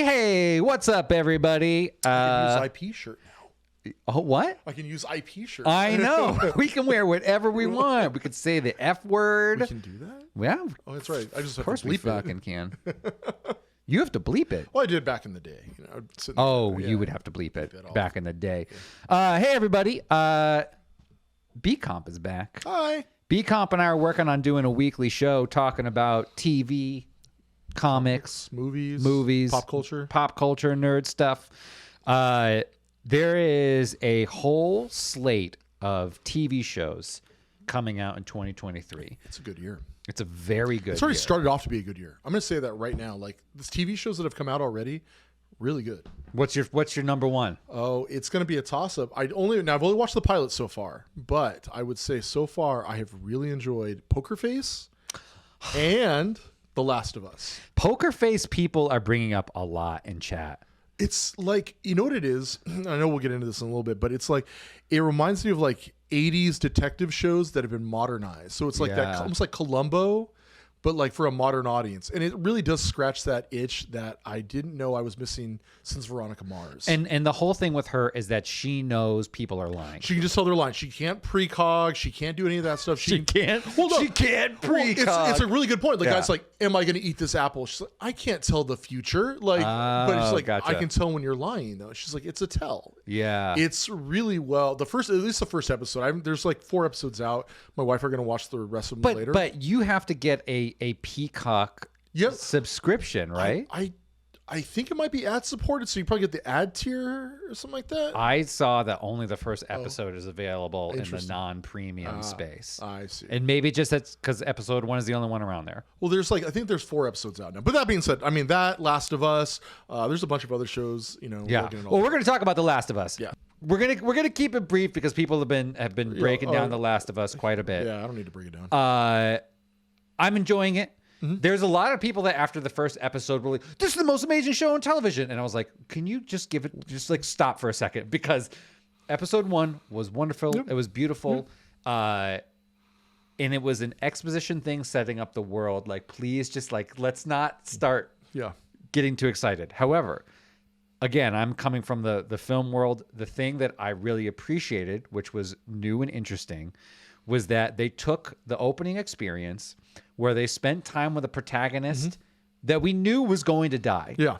Hey, what's up, everybody? I can use IP shirt now. Oh, what? I can use IP shirt. I know. We can wear whatever we want. We could say the F word. We can do that? Yeah. Oh, that's right. I just Of have course to we bleep it. fucking can. You have to bleep it. Well, I did back in the day. You know, I'd sit in Oh, there, you would have to bleep it all. back in the day. Hey, everybody. BComp is back. Hi. BComp and I are working on doing a weekly show talking about TV, comics, movies, pop culture, nerd stuff. There is a whole slate of TV shows coming out in 2023. It's a good year. It's a very good It's already year. started off to be a good year. I'm going to say that right now. Like, these TV shows that have come out already, really good. What's your number one? Oh, it's going to be a toss-up. I've only watched the pilot so far, but I would say so far I have really enjoyed Poker Face and The Last of Us. Poker Face people are bringing up a lot in chat. It's like, you know what it is? I know we'll get into this in a little bit, but it's like, it reminds me of like 80s detective shows that have been modernized. So it's like that, almost like Columbo, but like for a modern audience. And it really does scratch that itch that I didn't know I was missing since Veronica Mars. And the whole thing with her is that she knows people are lying. She can just tell their line. She can't precog. She can't do any of that stuff. She can't. Hold on. She can't precog. Well, it's a really good point. The Yeah. guy's like, "Am I going to eat this apple?" She's like, "I can't tell the future." Like, but it's like, gotcha. I can tell when you're lying, though. She's like, "It's a tell." Yeah. It's really at least the first episode. There's like 4 episodes out. My wife are going to watch the rest of them later. But you have to get a Peacock Yep. subscription, right? I think it might be ad supported, so you probably get the ad tier or something like that. I saw that only the first episode is available in the Interesting. non-premium space. I see. And maybe just that's because episode 1 is the only one around there. Well, I think there's 4 episodes out now. But that being said, I mean, that Last of Us, there's a bunch of other shows, you know. Yeah. Well, we're going to talk about The Last of Us. Yeah. We're gonna keep it brief because people have been breaking down The Last of Us quite a bit. Yeah, I don't need to break it down. I'm enjoying it. Mm-hmm. There's a lot of people that after the first episode were like, "This is the most amazing show on television," and I was like, "Can you just stop for a second?" Because episode 1 was wonderful. Yep. It was beautiful. Yep. And it was an exposition thing setting up the world. Like, please just let's not start getting too excited. However, again, I'm coming from the film world. The thing that I really appreciated, which was new and interesting, was that they took the opening experience where they spent time with a protagonist that we knew was going to die. Yeah.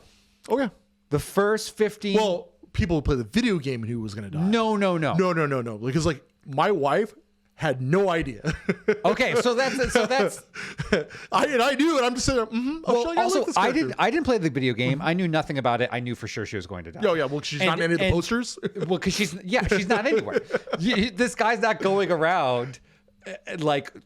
Okay. The first 15... Well, people who play the video game knew was going to die. No. No. Because, like, my wife had no idea. Okay, so that's... I knew it. I'm just saying, I didn't play the video game. I knew nothing about it. I knew for sure she was going to die. Oh, yeah. Well, she's not in any of the posters. Well, because she's not anywhere. This guy's not going around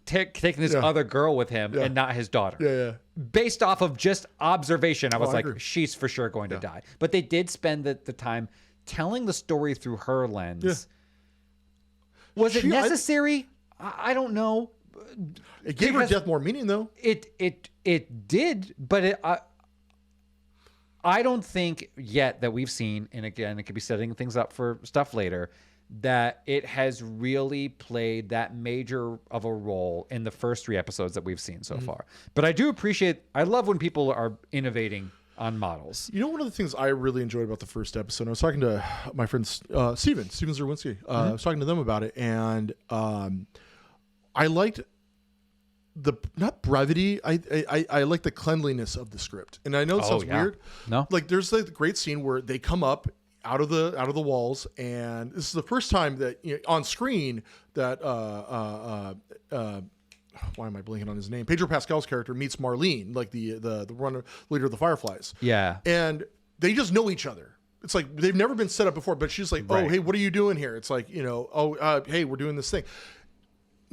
taking this other girl with him and not his daughter. Yeah. Based off of just observation, I was like, she's for sure going to die. But they did spend the time telling the story through her lens. Yeah. Was it necessary? I don't know. It gave her death more meaning, though. It did, but I don't think yet that we've seen, and again, it could be setting things up for stuff later, that it has really played that major of a role in the first 3 episodes that we've seen so far. But I love when people are innovating on models. You know, one of the things I really enjoyed about the first episode, I was talking to my friend Steven Zerwinski. I was talking to them about it, and I liked not brevity. I like the cleanliness of the script. And I know it sounds weird. No. Like, there's like the great scene where they come up out of the walls, and this is the first time that, you know, on screen that why am I blanking on his name? Pedro Pascal's character meets Marlene, like the leader of the Fireflies. Yeah. And they just know each other. It's like they've never been set up before, but she's like, "Oh, hey, what are you doing here?" It's like, you know, hey, we're doing this thing.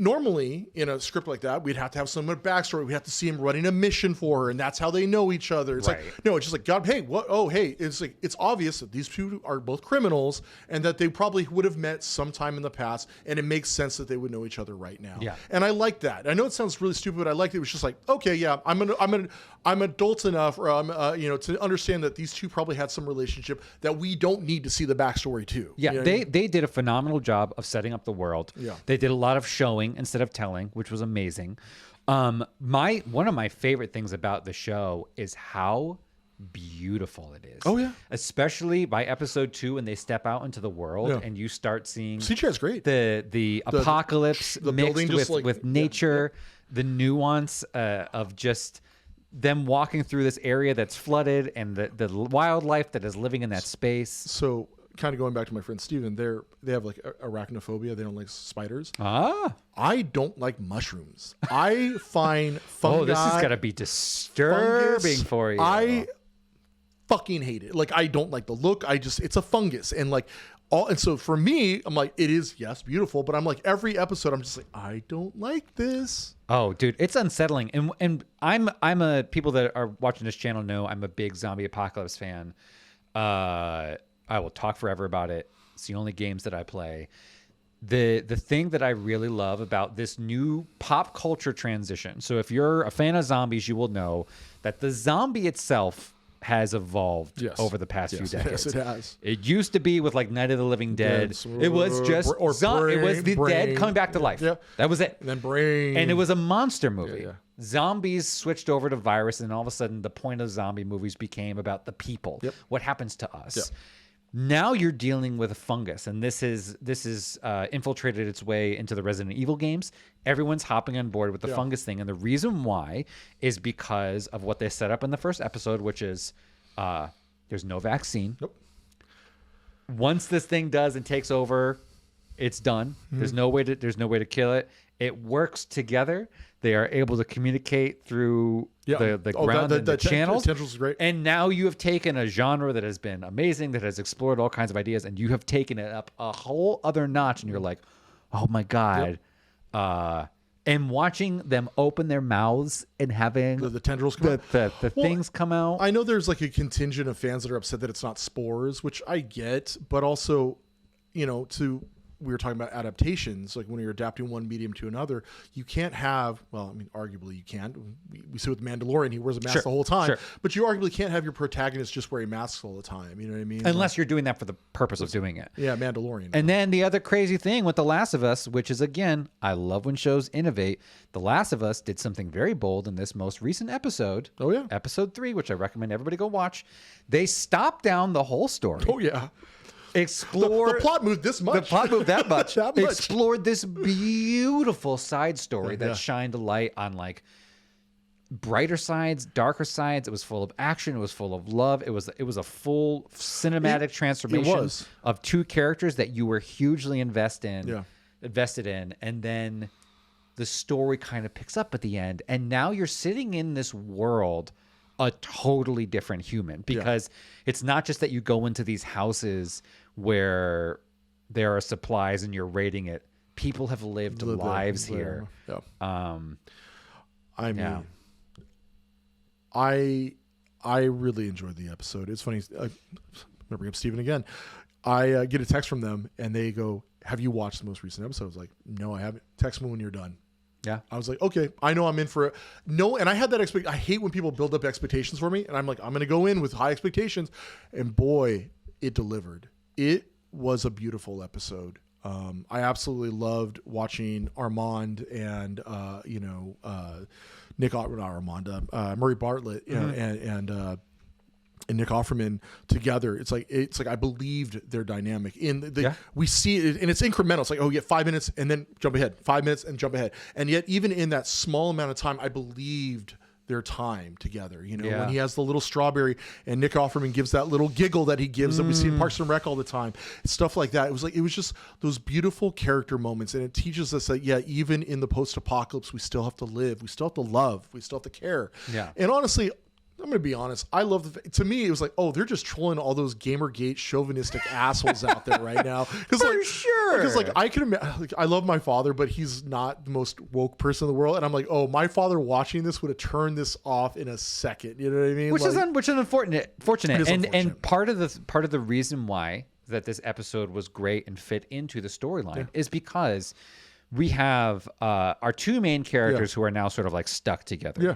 Normally, in a script like that, we'd have to have some backstory. We'd have to see him running a mission for her, and that's how they know each other. It's like, no, it's just like, God, hey, what? Oh, hey. It's like, it's obvious that these two are both criminals and that they probably would have met sometime in the past, and it makes sense that they would know each other right now. Yeah. And I like that. I know it sounds really stupid, but I liked it. It was just like, okay, yeah, I'm adult enough, or to understand that these two probably had some relationship that we don't need to see the backstory to. Yeah, you know they did a phenomenal job of setting up the world. Yeah. They did a lot of showing instead of telling, which was amazing. One of my favorite things about the show is how beautiful it is. Oh, yeah. Especially by episode 2 when they step out into the world and you start seeing CGI is great. The apocalypse the mixed building just with nature, the nuance of just them walking through this area that's flooded and the wildlife that is living in that space. So kind of going back to my friend Steven, they have like arachnophobia. They don't like spiders. I don't like mushrooms. I find fungi. Oh, this is gotta be disturbing fungus, for you. I fucking hate it. Like, I don't like the look. it's a fungus. And like and so for me, I'm like, it is, yes, beautiful, but I'm like, every episode I'm just like, I don't like this. Oh, dude, it's unsettling. And I'm a people that are watching this channel know I'm a big zombie apocalypse fan. I will talk forever about it. It's the only games that I play. The thing that I really love about this new pop culture transition. So if you're a fan of zombies, you will know that the zombie itself has evolved over the past few decades. Yes, it has. It used to be with like Night of the Living Dead. It was just it was the dead coming back to life. That was it. And then brain. And it was a monster movie. Zombies switched over to virus, and all of a sudden the point of zombie movies became about the people. What happens to us? Now you're dealing with a fungus, and this is infiltrated its way into the Resident Evil games. Everyone's hopping on board with the fungus thing, and the reason why is because of what they set up in the first episode, which is there's no vaccine. Nope. Once this thing does and takes over, it's done. There's no way to kill it. It works together. They are able to communicate through the ground and the channels. Tendrils is great. And now you have taken a genre that has been amazing, that has explored all kinds of ideas, and you have taken it up a whole other notch. And you're like, oh my God. And watching them open their mouths and having the tendrils come out. the things come out. I know there's like a contingent of fans that are upset that it's not spores, which I get, but also, we were talking about adaptations, like when you're adapting one medium to another, you can't have, well, I mean, arguably you can. We see with The Mandalorian, he wears a mask the whole time, but you arguably can't have your protagonist just wearing masks all the time. You know what I mean? Unless you're doing that for the purpose of doing it. Yeah, Mandalorian. And then the other crazy thing with The Last of Us, which is, again, I love when shows innovate. The Last of Us did something very bold in this most recent episode. Oh, yeah. Episode 3, which I recommend everybody go watch. They stopped down the whole story. Oh, yeah. Explore the plot moved this much. The plot moved that much. That much. Explored this beautiful side story that shined a light on like brighter sides, darker sides. It was full of action. It was full of love. It was a full cinematic transformation of two characters that you were hugely invested in, and then the story kind of picks up at the end, and now you're sitting in this world a totally different human, because it's not just that you go into these houses where there are supplies and you're raiding it. People have lived lives here. I mean, I really enjoyed the episode. It's funny. I'm gonna bring up Steven again. I get a text from them and they go, "Have you watched the most recent episode?" I was like, "No, I haven't." Text me when you're done. Yeah. I was like, okay, I know I'm in for it. No, and I had that I hate when people build up expectations for me, and I'm like, I'm going to go in with high expectations, and boy, it delivered. It was a beautiful episode. I absolutely loved watching Armand and Murray Bartlett and Nick Offerman together. It's like I believed their dynamic we see it, and it's incremental. It's like, oh, you get 5 minutes and then jump ahead, 5 minutes and jump ahead. And yet even in that small amount of time, I believed their time together. When he has the little strawberry and Nick Offerman gives that little giggle that he gives that we see in Parks and Rec all the time, stuff like that. It was just those beautiful character moments. And it teaches us that, even in the post-apocalypse, we still have to live, we still have to love, we still have to care. Yeah. And honestly, I'm going to be honest. I love to me, it was like, oh, they're just trolling all those Gamergate chauvinistic assholes out there right now. Because I can imagine, I love my father, but he's not the most woke person in the world. And I'm like, oh, my father watching this would have turned this off in a second. You know what I mean? Which is unfortunate. Unfortunate. And part of the reason why that this episode was great and fit into the storyline is because we have our two main characters who are now sort of like stuck together. Yeah.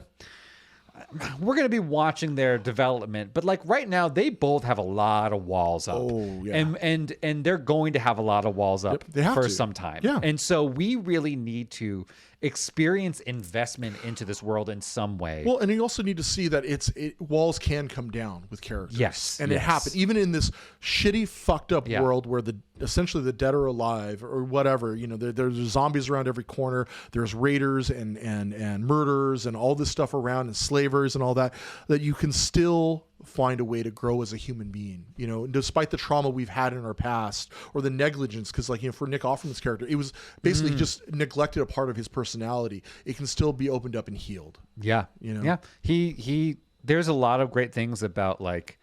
We're going to be watching their development, but like right now they both have a lot of walls up. Oh, yeah. And they're going to have a lot of walls up for to. some time. Yeah. And so we really need to experience investment into this world in some way. Well, and you also need to see that walls can come down with characters. Yes. And it happened even in this shitty, fucked up world where essentially the dead are alive or whatever. You know, there's zombies around every corner. There's raiders and murderers and all this stuff around and slavers and all that you can still find a way to grow as a human being, you know, despite the trauma we've had in our past or the negligence. Because, like, you know, for Nick Offerman's character, it was basically just neglected a part of his personality. It can still be opened up and healed. Yeah. You know? Yeah. He there's a lot of great things about, like,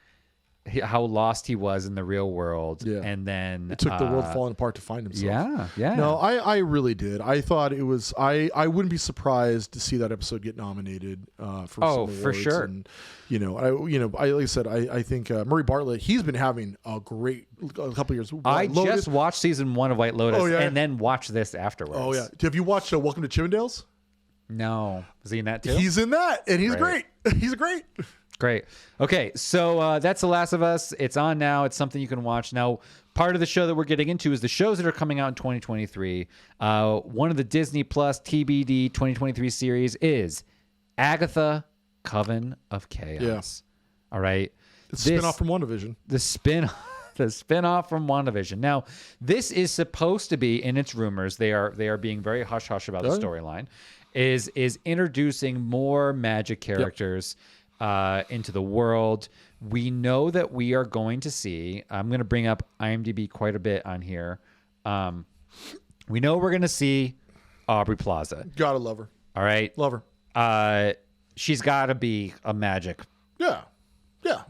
how lost he was in the real world. Yeah. And then it took the world falling apart to find himself. Yeah. Yeah. No, I really did. I thought it was, I wouldn't be surprised to see that episode get nominated for some awards. For sure. And, like I said, I think Murray Bartlett, he's been having a couple years. I just watched season 1 of White Lotus and then watched this afterwards. Oh yeah. Have you watched Welcome to Chippendales? No. Is he in that too? He's in that, and he's great. He's great. Great. Okay, so that's The Last of Us. It's on now. It's something you can watch. Now, part of the show that we're getting into is the shows that are coming out in 2023. One of the Disney Plus TBD 2023 series is Agatha, Coven of Chaos. Yeah. All right. It's a spinoff from WandaVision. The spinoff from WandaVision. Now, this is supposed to be, in its rumors, they are being very hush-hush about the storyline, is introducing more magic characters into the world. We know that we are going to see, I'm going to bring up IMDb quite a bit on here. We know we're going to see Aubrey Plaza. Gotta love her. All right. Love her. She's got to be a magic. Yeah. Yeah.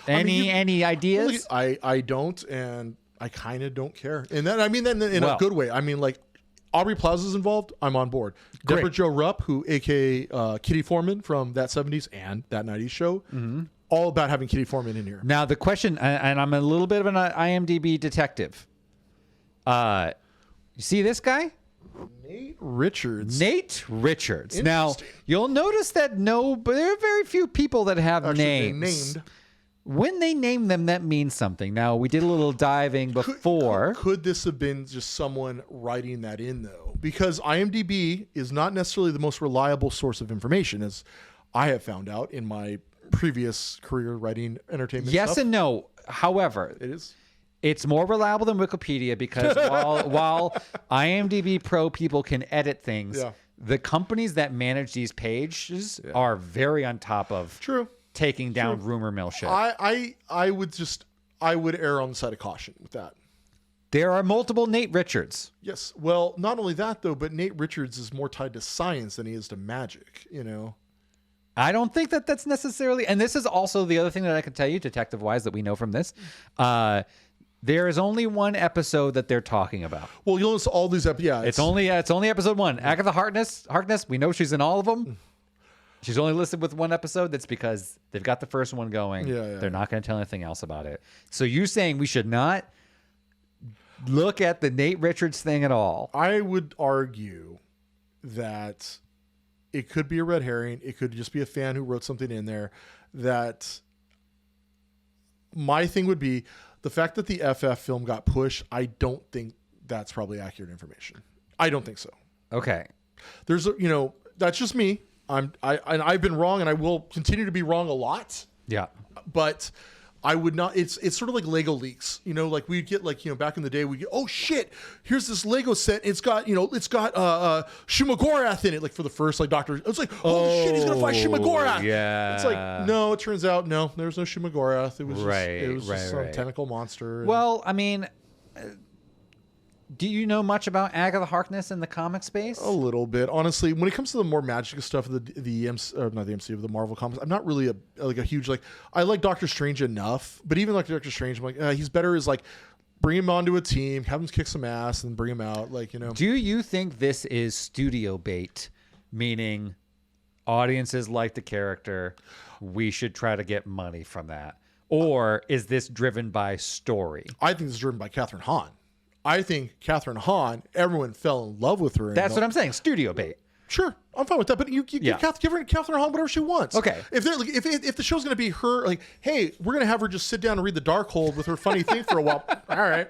Any ideas? I don't, and I kind of don't care. And then, in a good way. I mean, like, Aubrey Plaza's involved, I'm on board. Great. Deborah Jo Rupp, who a.k.a. Kitty Foreman from That 70s and That 90s show, all about having Kitty Foreman in here. Now, the question, and I'm a little bit of an IMDb detective. You see this guy? Nate Richards. Now, you'll notice that there are very few people that have names. Named. When they name them, that means something. Now, we did a little diving before. Could this have been just someone writing that in, though? Because IMDb is not necessarily the most reliable source of information, as I have found out in my previous career writing entertainment Yes stuff. and no. However, It is. It's more reliable than Wikipedia because while IMDb Pro people can edit things, the companies that manage these pages are very on top of taking down rumor mill shit. I would err on the side of caution with that. There are multiple Nate Richards. Yes. Well, not only that though, but Nate Richards is more tied to science than he is to magic, you know. I don't think that that's necessarily, and this is also the other thing that I can tell you detective wise that we know from this. There is only one episode that they're talking about. Well, you'll notice all these it's only episode 1. Agatha Harkness, we know she's in all of them. She's only listed with one episode. That's because they've got the first one going. They're not going to tell anything else about it. So you saying we should not look at the Nate Richards thing at all? I would argue that it could be a red herring. It could just be a fan who wrote something in there. That my thing would be the fact that the FF film got pushed. I don't think that's probably accurate information. I don't think so. Okay. There's that's just me. I've been wrong, and I will continue to be wrong a lot. Yeah. But I would not. It's sort of like Lego leaks. Like we'd get back in the day, we'd get, oh shit, here's this Lego set. It's got Shumagorath in it. Like for the first Doctor, it's like, oh shit, he's gonna fight Shumagorath. Yeah. It's like, no, it turns out no, there's no Shumagorath. It was just some tentacle monster. Well, I mean, do you know much about Agatha Harkness in the comic space? A little bit, honestly. When it comes to the more magical stuff of the MCU, the Marvel comics, I'm not really a huge I like Doctor Strange enough, but even like Doctor Strange, I'm like he's better as bring him onto a team, have him kick some ass, and bring him out. Do you think this is studio bait, meaning audiences like the character, we should try to get money from that, or is this driven by story? I think it's driven by Catherine Hahn. I think Catherine Hahn, everyone fell in love with her. That's what I'm saying. Studio bait. Sure. I'm fine with that. But you give Catherine Hahn whatever she wants. Okay. If they're like, if the show's going to be her, like, hey, we're going to have her just sit down and read the Darkhold with her funny thing for a while. All right,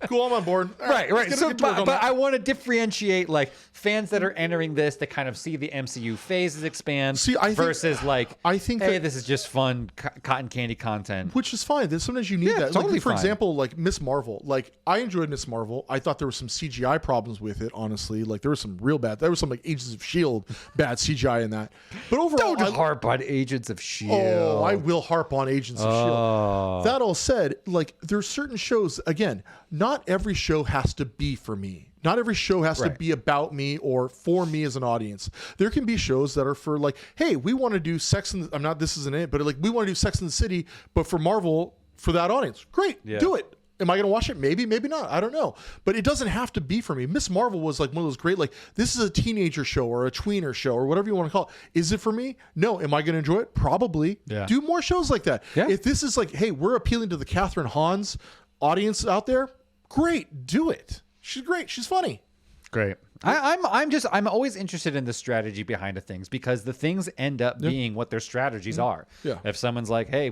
cool, I'm on board. Right. So, but I want to differentiate like fans that are entering this that kind of see the MCU phases expand. Versus I think hey, this is just fun cotton candy content, which is fine. Sometimes you need that. Totally like, for example, like Miss Marvel. Like I enjoyed Miss Marvel. I thought there were some CGI problems with it. Honestly, like there was some real bad. There was some like Agents of S.H.I.E.L.D. bad CGI in that. But overall, don't harp on Agents of S.H.I.E.L.D. Oh, I will harp on Agents of S.H.I.E.L.D. That all said, like there's certain shows. Again, not every show has to be for me. Not every show has to be about me or for me as an audience. There can be shows that are for like, hey, we want to do Sex and this isn't it, but like we want to do Sex and the City, but for Marvel for that audience. Great, do it. Am I going to watch it? Maybe, maybe not. I don't know. But it doesn't have to be for me. Miss Marvel was like one of those great, like, this is a teenager show or a tweener show or whatever you want to call it. Is it for me? No. Am I going to enjoy it? Probably. Yeah. Do more shows like that. Yeah. If this is like, hey, we're appealing to the Catherine Hahn's audience out there, great. Do it. She's great. She's funny. Great. I'm always interested in the strategy behind the things because the things end up being what their strategies are. Yeah. If someone's like, hey,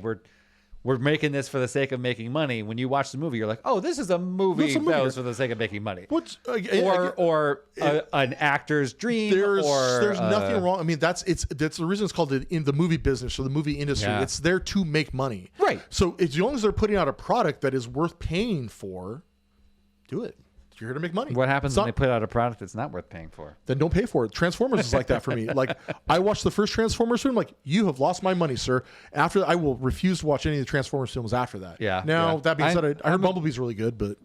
we're making this for the sake of making money. When you watch the movie, you're like, oh, this is a movie that was for the sake of making money. An actor's dream. There's nothing wrong. I mean, that's the reason it's called in the movie business or the movie industry. Yeah. It's there to make money. Right. So as long as they're putting out a product that is worth paying for, do it. You're here to make money. What happens when they put out a product that's not worth paying for? Then don't pay for it. Transformers is like that for me. Like I watched the first Transformers film. Like you have lost my money, sir. After I will refuse to watch any of the Transformers films after that. Yeah. Now that being said, I heard Bumblebee's really good, but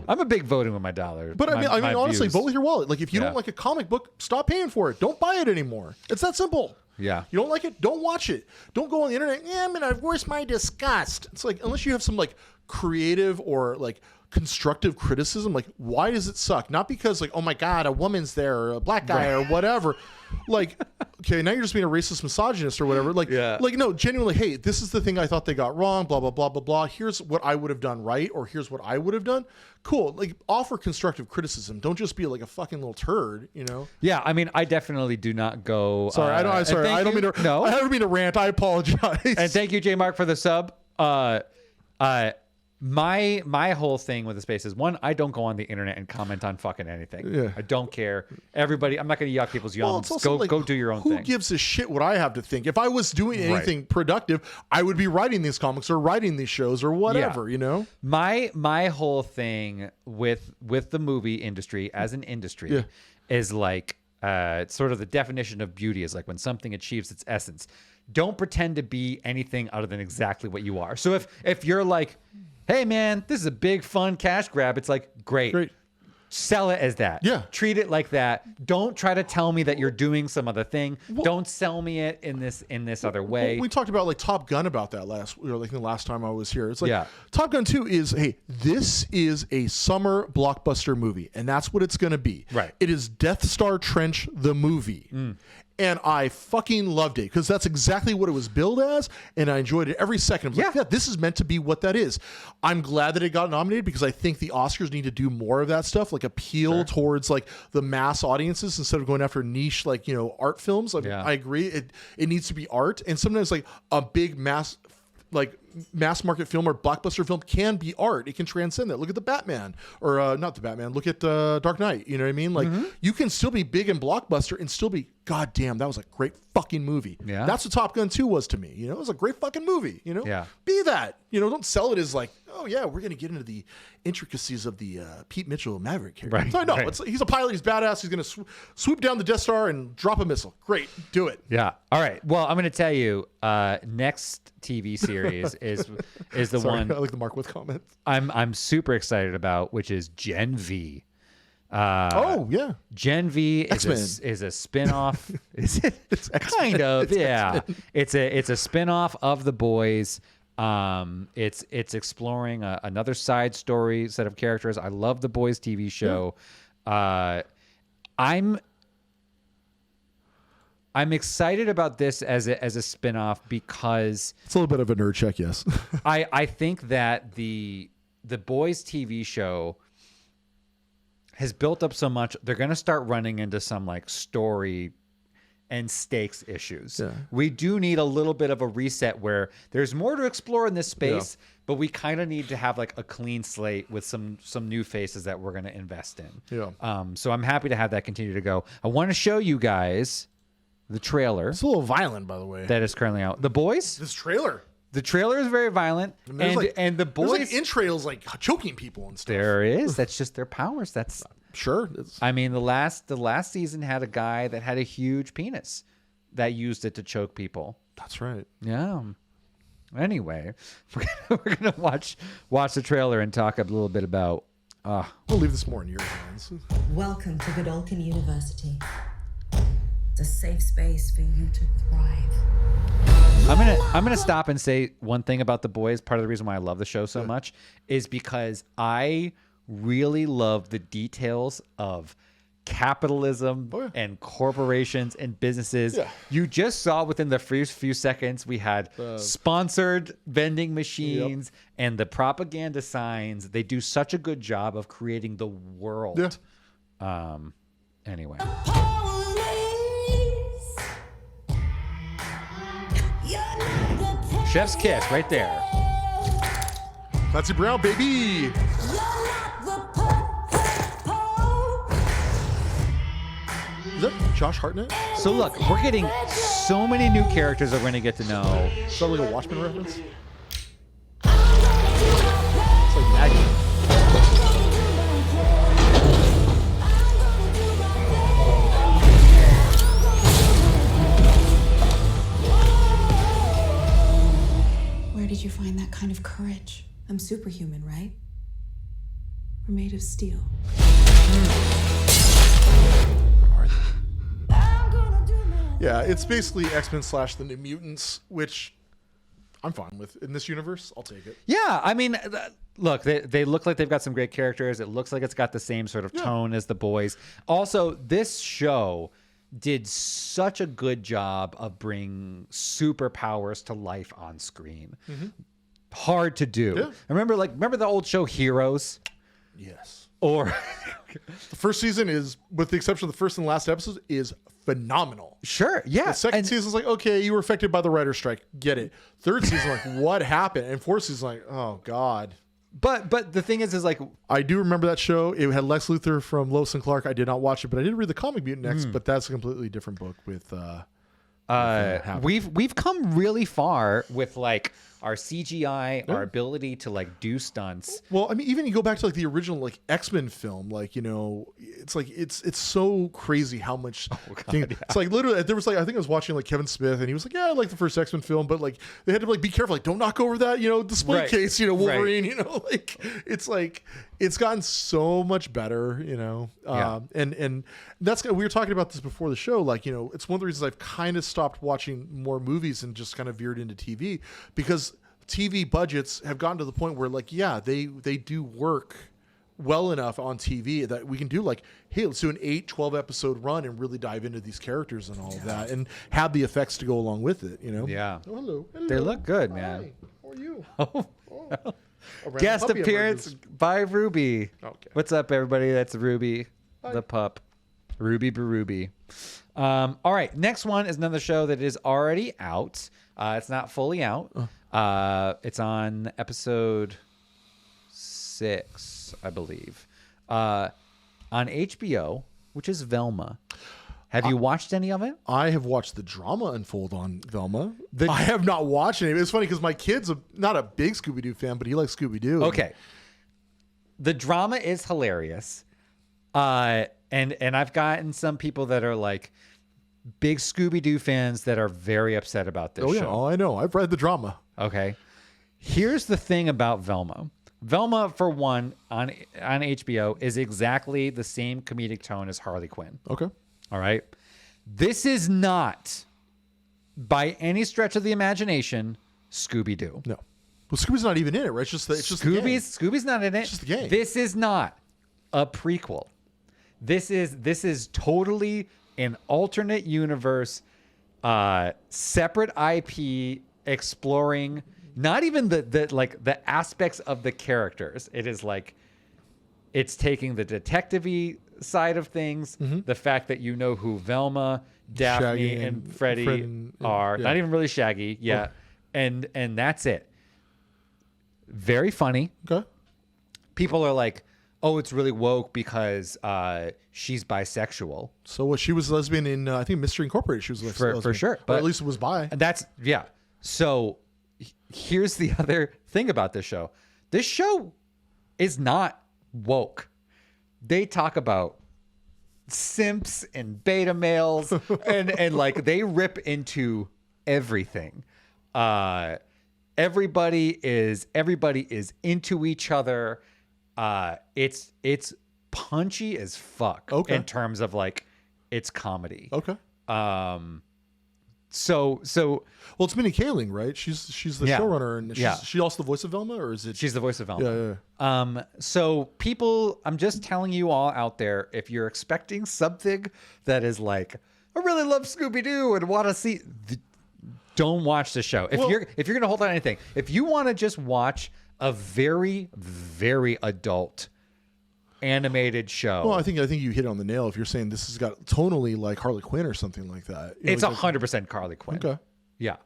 I'm a big voting with my dollar. But I mean, honestly, vote with your wallet. Like if you don't like a comic book, stop paying for it. Don't buy it anymore. It's that simple. Yeah. You don't like it? Don't watch it. Don't go on the internet. Yeah, I'm gonna voice my disgust. It's like unless you have some like creative or like constructive criticism, like why does it suck? Not because like, oh my god, a woman's there or a black guy or whatever. Like, okay, now you're just being a racist misogynist or whatever. Like, like no, genuinely, hey, this is the thing I thought they got wrong, blah, blah, blah, blah, blah. Here's what I would have done right, or here's what I would have done. Cool. Like offer constructive criticism. Don't just be like a fucking little turd, you know? Yeah, I mean, I definitely do not go. Sorry, I don't mean to rant. I apologize. And thank you, J Mark, for the sub. My whole thing with the space is one, I don't go on the internet and comment on fucking anything. Yeah. I don't care. Everybody, I'm not going to yuck people's yums. Go do your own thing. Who gives a shit what I have to think? If I was doing anything productive, I would be writing these comics or writing these shows or whatever, you know? My whole thing with the movie industry as an industry is like sort of the definition of beauty is like when something achieves its essence. Don't pretend to be anything other than exactly what you are. So if you're like, hey man, this is a big fun cash grab, it's like great. Sell it as that. Yeah. Treat it like that. Don't try to tell me that you're doing some other thing. Don't sell me it in this other way. We talked about like Top Gun about that the last time I was here. It's like Top Gun 2 is, hey, this is a summer blockbuster movie, and that's what it's going to be. Right. It is Death Star Trench the movie. And I fucking loved it because that's exactly what it was billed as, and I enjoyed it every second. I was like, yeah, this is meant to be what that is. I'm glad that it got nominated because I think the Oscars need to do more of that stuff, like appeal towards like the mass audiences instead of going after niche, like, you know, art films. I agree. It needs to be art, and sometimes like a big mass market film or blockbuster film can be art. It can transcend that. Look at the Batman, or not the Batman. Look at Dark Knight. You know what I mean? Like you can still be big and blockbuster and still be, god damn, that was a great fucking movie. Yeah, that's what Top Gun 2 was to me. You know, it was a great fucking movie. You know, be that. You know, don't sell it as like, oh yeah, we're gonna get into the intricacies of the Pete Mitchell Maverick character. Right. So no, he's a pilot. He's badass. He's gonna swoop down the Death Star and drop a missile. Great, do it. Yeah. All right. Well, I'm gonna tell you, next TV series is the one. I like the Mark with comments. I'm super excited about, which is Gen V. Gen V is a spin-off. It's kind of, yeah. It's a spin-off of The Boys. It's exploring another side story set of characters. I love The Boys TV show. I'm excited about this as a spin-off because it's a little bit of a nerd check, yes. I think that the Boys TV show has built up so much. They're going to start running into some like story and stakes issues. Yeah. We do need a little bit of a reset where there's more to explore in this space, but we kind of need to have like a clean slate with some new faces that we're going to invest in. Yeah. So I'm happy to have that continue to go. I want to show you guys the trailer It's a little violent, by the way. that is currently out. The Boys. This trailer. The trailer is very violent, and the Boys. There's like entrails like choking people and stuff. There is. That's just their powers. That's. Sure. I mean, the last season had a guy that had a huge penis that used it to choke people. That's right. Yeah. Anyway, we're gonna watch the trailer and talk a little bit about. We'll leave this more in your hands. Welcome to Godolphin University. It's a safe space for you to thrive. I'm gonna stop and say one thing about The Boys. Part of the reason why I love the show so much is because I really love the details of capitalism and corporations and businesses. Yeah. You just saw within the first few seconds we had sponsored vending machines and the propaganda signs. They do such a good job of creating the world. Yeah. Anyway. Chef's kiss right there. Clancy Brown, baby. Is that Josh Hartnett? So look, we're getting so many new characters that we're going to get to know. Is that like a Watchmen reference? It's like Maggie. Where did you find that kind of courage? I'm superhuman, right? We're made of steel. Yeah, it's basically X-Men / the New Mutants, which I'm fine with. In this universe, I'll take it. Yeah, I mean, look, they look like they've got some great characters. It looks like it's got the same sort of tone as The Boys. Also, this show did such a good job of bringing superpowers to life on screen. Hard to do. Yeah. Remember the old show Heroes? Yes. Or The first season is, with the exception of the first and last episode, is phenomenal. sure, yeah. The second season's like, okay, you were affected by the writer's strike. Get it. Third season, like, what happened? And fourth season, like, oh, God. But the thing is like, I do remember that show. It had Lex Luthor from Lois and Clark. I did not watch it, but I did read the Comic Mutant X, but that's a completely different book with we've come really far with like our CGI, our ability to like do stunts. Well, I mean, even you go back to like the original like X-Men film, like, you know, it's like it's so crazy how much it's like literally there was like, I think I was watching like Kevin Smith and he was like, yeah, I like the first X-Men film, but like they had to like be careful, like don't knock over that, you know, display case, you know, Wolverine, you know, like it's gotten so much better, you know. And that's, we were talking about this before the show, like, you know, it's one of the reasons I've kind of stopped watching more movies and just kind of veered into TV, because TV budgets have gotten to the point where like, yeah, they do work well enough on TV that we can do like, hey, let's do an 8-12 episode run and really dive into these characters and all of that and have the effects to go along with it, you know. Yeah. Oh, hello. They look good, man. Hi. How are you? Guest appearance by Ruby. Okay. What's up, everybody? That's Ruby, the pup. Ruby Baruby. All right. Next one is another show that is already out. It's not fully out. It's on episode 6, I believe, on HBO, which is Velma. Have you watched any of it? I have watched the drama unfold on Velma. I have not watched any. It's funny because my kid's not a big Scooby-Doo fan, but he likes Scooby-Doo. Okay. The drama is hilarious. And I've gotten some people that are like big Scooby-Doo fans that are very upset about this show. Oh, I know. I've read the drama. Okay. Here's the thing about Velma. Velma, for one, on HBO, is exactly the same comedic tone as Harley Quinn. Okay. All right. This is not, by any stretch of the imagination, Scooby-Doo. No. Well, Scooby's not even in it, right? It's just the gang. Scooby's not in it. It's just the gang. This is not a prequel. This is totally an alternate universe, separate IP, exploring not even the aspects of the characters. It is like it's taking the detective-y side of things, the fact that you know who Velma Daphne Shaggy and Freddie Fred and- are yeah. not even really Shaggy. Yeah. And that's it. Very funny. Okay. People are like, oh, it's really woke because she's bisexual. So what? She was lesbian in I think Mystery Incorporated. She was lesbian. For sure. Or But at least it was bi. that's, yeah. So here's the other thing about this show. This show is not woke. They talk about simps and beta males and like they rip into everything. Everybody is into each other. It's punchy as fuck Okay. in terms of like it's comedy. Okay. So Well, it's Minnie Kaling, right? She's the Yeah. showrunner, and Yeah. she also the voice of Velma, or is it? she's the voice of Velma. Yeah. So people, I'm just telling you all out there, if you're expecting something that is like, I really love Scooby-Doo and want to see, don't watch the show. If Well- you're going to hold on to anything, if you want to just watch a very, very adult animated show, Well, I think you hit it on the nail if you're saying this has got tonally like Harley Quinn or something like that. You know, it's like- 100% Harley Quinn. Okay. Yeah.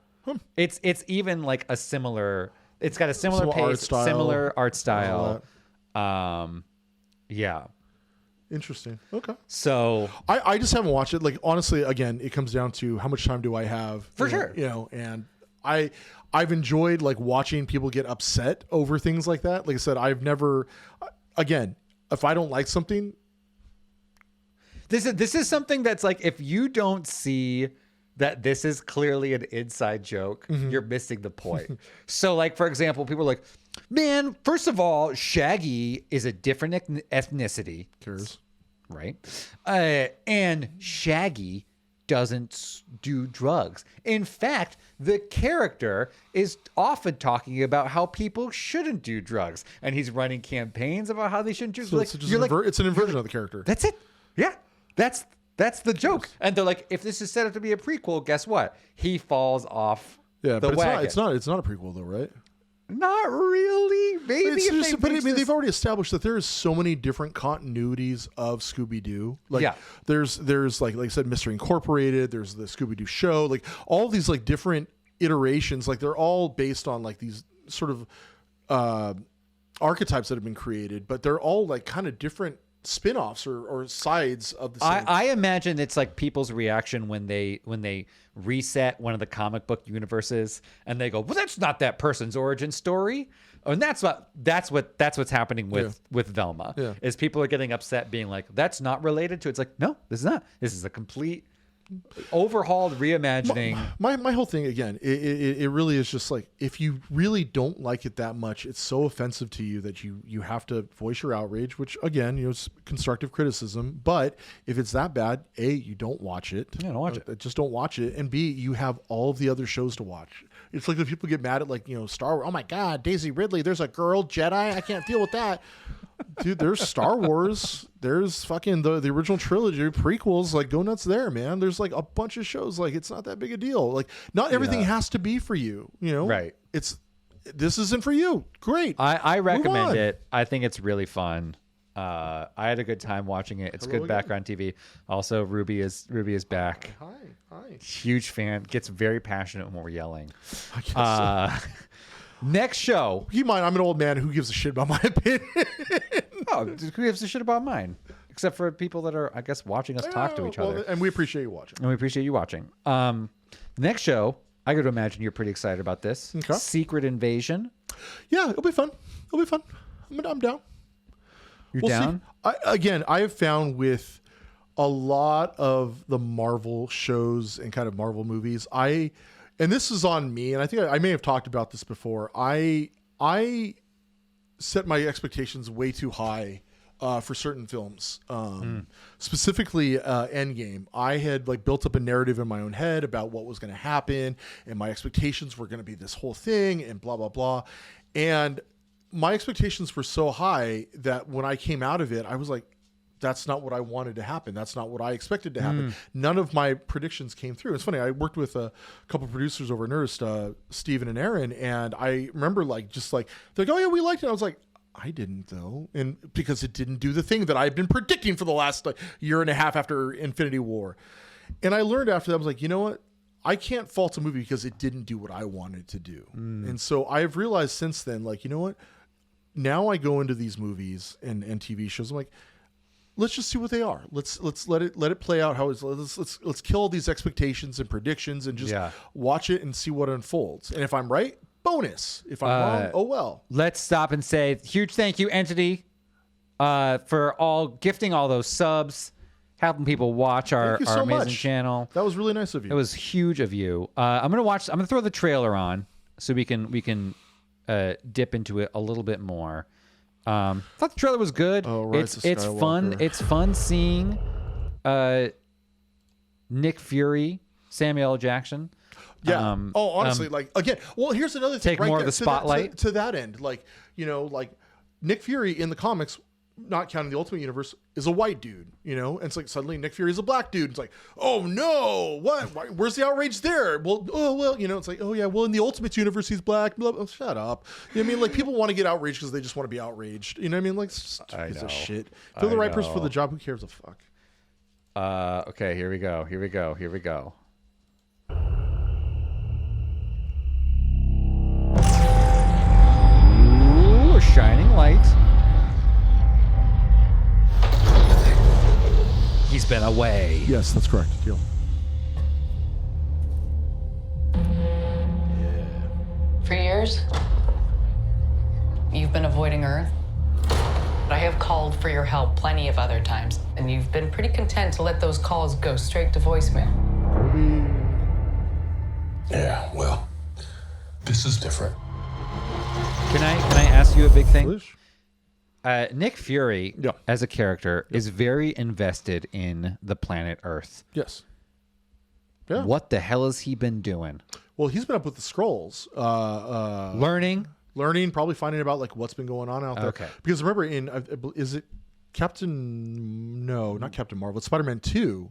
It's even like a similar, it's got a similar Similar art pace, style, similar art all style. Yeah. Interesting. Okay. So I just haven't watched it. Like honestly, again, it comes down to how much time do I have? For you know, sure. You know, and I've enjoyed like watching people get upset over things like that. Like I said, I've never. Again, if I don't like something, this is something that's like, if you don't see that this is clearly an inside joke, you're missing the point. So like, for example, people are like, man, first of all, Shaggy is a different ethnicity. cares. Right? And Shaggy doesn't do drugs. In fact, the character is often talking about how people shouldn't do drugs, and he's running campaigns about how they shouldn't do. So Like, it's just you're like, it's an inversion of the character. that's it. Yeah, that's the joke. And they're like, if this is set up to be a prequel, guess what? He falls off. Yeah, the but wagon. it's not a prequel though, right? Not really. Maybe. It's if just, they but I fix mean, this- they've already established that there is so many different continuities of Scooby-Doo. Like, Yeah. there's like I said, Mystery Incorporated. There's the Scooby-Doo show. Like all these like different iterations. Like they're all based on like these sort of archetypes that have been created, but they're all like kind of different spin-offs or sides of the same. I imagine it's like people's reaction when they reset one of the comic book universes and they go, well, that's not that person's origin story. And that's what's happening with Velma. Yeah. Is people are getting upset being like, that's not related to it. It's like, no, this is not. This is a complete overhauled reimagining. My whole thing again, it really is just like, if you really don't like it that much, it's so offensive to you that you have to voice your outrage, which again, you know, it's constructive criticism. But if it's that bad, A, you don't watch it. Yeah, don't watch it. Just don't watch it. And B, you have all of the other shows to watch. It's like if people get mad at like, you know, Star Wars. Oh my God, Daisy Ridley, there's a girl Jedi. I can't deal with that. Dude, there's Star Wars. There's fucking the original trilogy, prequels. Like, go nuts there, man. There's like a bunch of shows. Like, it's not that big a deal. Like, not everything has to be for you. You know, Right. This isn't for you. Great. I recommend on. it. I think it's really fun. I had a good time watching it. It's Hello good again. background TV. Also, Ruby is back. Hi. Huge fan. Gets very passionate when we're yelling. I guess so. Next show. Keep in mind, I'm an old man who gives a shit about my opinion. Oh, who gives a shit about mine? Except for people that are, I guess, watching us talk to each other. And we appreciate you watching. And we appreciate you watching. Next show, I got to imagine you're pretty excited about this. Okay. Secret Invasion. Yeah, it'll be fun. I'm down. You're We'll see. down? I have found with a lot of the Marvel shows and kind of Marvel movies, and this is on me, and I think I may have talked about this before. I set my expectations way too high for certain films, specifically Endgame. I had like built up a narrative in my own head about what was going to happen, and my expectations were going to be this whole thing, and blah blah blah, and my expectations were so high that when I came out of it, I was like, that's not what I wanted to happen. That's not what I expected to happen. None of my predictions came through. It's funny. I worked with a couple of producers over at Nerdist, Steven and Aaron, and I remember they're like, oh yeah, we liked it. I was like, I didn't though. And because it didn't do the thing that I've been predicting for the last year and a half after Infinity War. And I learned after that, I was like, you know what? I can't fault a movie because it didn't do what I wanted to do. And so I've realized since then, like, you know what? Now I go into these movies and TV shows. I'm like, let's just see what they are. Let's let it play out how it's. Let's kill all these expectations and predictions and just watch it and see what unfolds. And if I'm right, bonus. If I'm wrong, oh well. Let's stop and say huge thank you, Entity, for gifting all those subs, helping people watch our amazing channel. That was really nice of you. It was huge of you. I'm gonna throw the trailer on so we can dip into it a little bit more. Thought the trailer was good. Oh, right, it's fun. It's fun seeing Nick Fury, Samuel L. Jackson. Yeah. Honestly, like again. Well, here's another thing. Take more of the spotlight to that end. Like like Nick Fury in the comics, not counting the Ultimate Universe, is a white dude. And it's like suddenly Nick Fury is a black dude. It's like, oh no, what? Where's the outrage there? Well, it's like, oh yeah, well in the Ultimate Universe he's black. Blah, blah. Shut up. You know what I mean? Like people want to get outraged because they just want to be outraged. You know what I mean? Like it's a shit. If they're the right person for the job, who cares a fuck? Okay, here we go. Ooh, a shining light. He's been away. Yes, that's correct. Deal. For years, you've been avoiding Earth. But I have called for your help plenty of other times, and you've been pretty content to let those calls go straight to voicemail. Yeah, well, this is different. Can I ask you a big thing? Nick Fury, as a character, is very invested in the planet Earth. Yes. Yeah. What the hell has he been doing? Well, he's been up with the Skrulls. Learning, probably finding about like what's been going on out there. Okay. Because remember, is it Captain? No, not Captain Marvel. It's Spider-Man 2.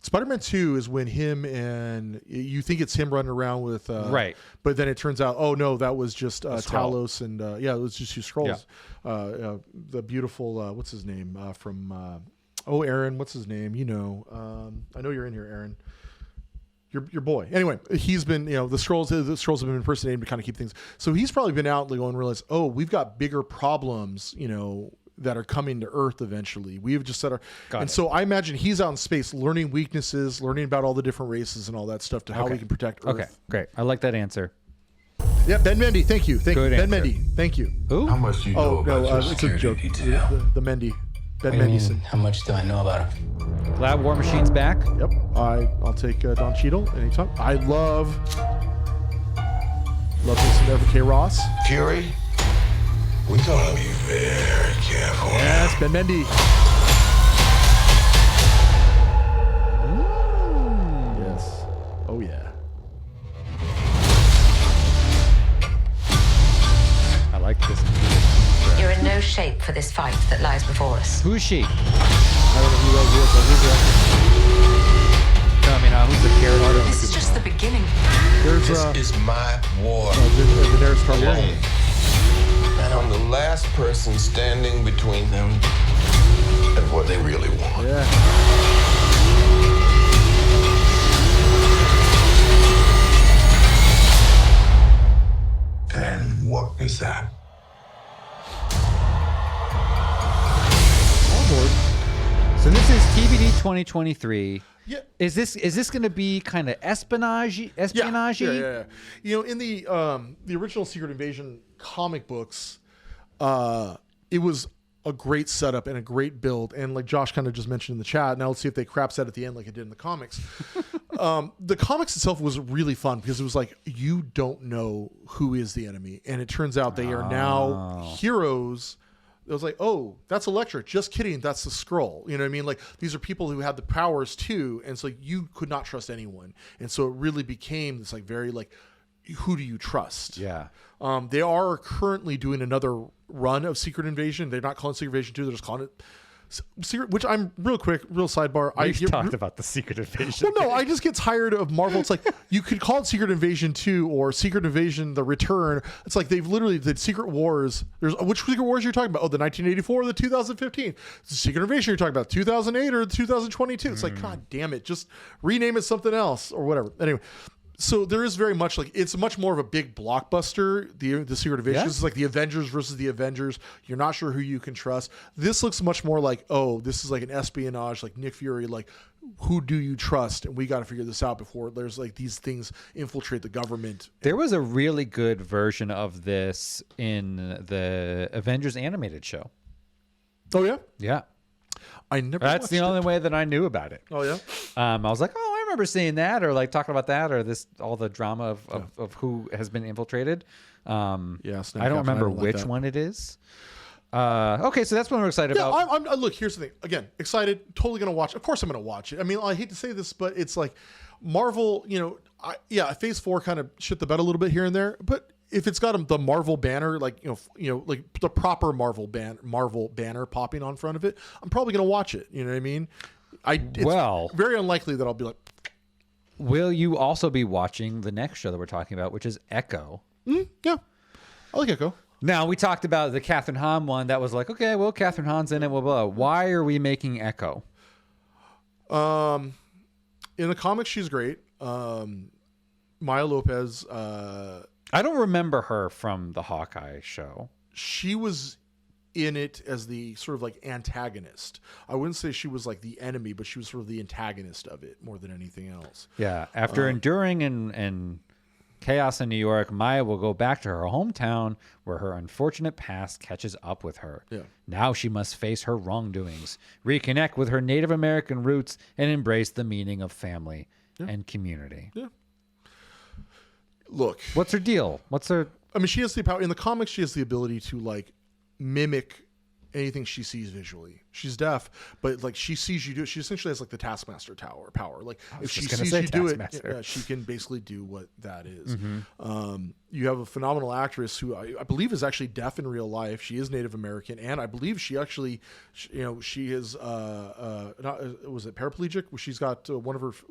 Spider-Man 2 is when him and you think it's him running around with right, but then it turns out, oh no, that was just Talos and it was just two Skrulls. Yeah. The beautiful what's his name from Aaron, what's his name? I know you're in here, Aaron. Your boy. Anyway, he's been, the Skrulls have been impersonating to kind of keep things. So he's probably been out going and realized, oh, we've got bigger problems, that are coming to Earth eventually. We've just set our... So I imagine he's out in space learning weaknesses, learning about all the different races and all that stuff to how we can protect Earth. Okay, great. I like that answer. Yeah, Ben Mendy, thank you. Good Ben answer. Mendy, thank you. Who? How much do you know about your it's a security joke. detail? The Mendy. Ben Mendyson. How much do I know about him? Glad War Machine's back. Yep. I'll take Don Cheadle anytime. I love me some Everett K. Ross. Fury, we gotta be very careful. Yes, Ben Mendy. Yes. Oh yeah. I like this. You're in no shape for this fight that lies before us. Who's she? I don't know who that is, but who's that? No, I mean, who's the character? This is just the beginning. There's This is my war. Daenerys Targaryen. Alone. And I'm the last person standing between them and what they really want. Yeah. And what is that? So this is TBD 2023. Yeah. Is this going to be kind of espionage? Yeah. In the original Secret Invasion comic books, it was a great setup and a great build. And like Josh kind of just mentioned in the chat, now let's see if they craps that at the end like it did in the comics. The comics itself was really fun because it was like, you don't know who is the enemy. And it turns out they are now heroes. It was like, oh, that's Elektra. Just kidding. That's the Skrull. You know what I mean? Like, these are people who had the powers too. And so you could not trust anyone. And so it really became this like very like, who do you trust? Yeah. They are currently doing another run of Secret Invasion. They're not calling it Secret Invasion 2. They're just calling it which I'm real sidebar. We've talked about the Secret Invasion. Well, no, I just get tired of Marvel. It's like you could call it Secret Invasion 2 or Secret Invasion: The Return. It's like they've literally did Secret Wars. Which Secret Wars you're talking about? Oh, the 1984 or the 2015? The Secret Invasion you're talking about 2008 or 2022? It's like, God damn it, just rename it something else or whatever. Anyway. So there is very much like it's much more of a big blockbuster. The Secret Invasion is like the Avengers versus the Avengers. You're not sure who you can trust. This looks much more like, oh, this is like an espionage, like Nick Fury, like who do you trust? And we got to figure this out before there's like these things infiltrate the government. There was a really good version of this in the Avengers animated show. Oh yeah, yeah. I never. That's the only way that I knew about it. Oh yeah. I was like, oh, I remember seeing that, or like talking about that, or all the drama of who has been infiltrated. Yeah, I don't remember which one it is. Okay, so that's what we're excited about. Look, here's the thing. Again, excited, totally gonna watch. Of course, I'm gonna watch it. I mean, I hate to say this, but it's like Marvel. Phase 4 kind of shit the bed a little bit here and there, but. If it's got the Marvel banner, like like the proper Marvel banner popping on front of it, I'm probably gonna watch it. You know what I mean? It's very unlikely that I'll be like. Will you also be watching the next show that we're talking about, which is Echo? Yeah, I like Echo. Now we talked about the Catherine Hahn one. That was like, okay, well, Catherine Hahn's in it. Blah, blah. Why are we making Echo? In the comics, she's great. Maya Lopez. I don't remember her from the Hawkeye show. She was in it as the sort of like antagonist. I wouldn't say she was like the enemy, but she was sort of the antagonist of it more than anything else. Yeah. After enduring and chaos in New York, Maya will go back to her hometown where her unfortunate past catches up with her. Yeah. Now she must face her wrongdoings, reconnect with her Native American roots, and embrace the meaning of family and community. Yeah. Look, what's her deal? I mean, she has the power in the comics. She has the ability to like mimic anything she sees visually. She's deaf, but like she sees you do it. She essentially has like the Taskmaster power. Like if she sees you do it, she can basically do what that is. Mm-hmm. You have a phenomenal actress who I believe is actually deaf in real life. She is Native American, and I believe she actually, she is was it paraplegic? She's got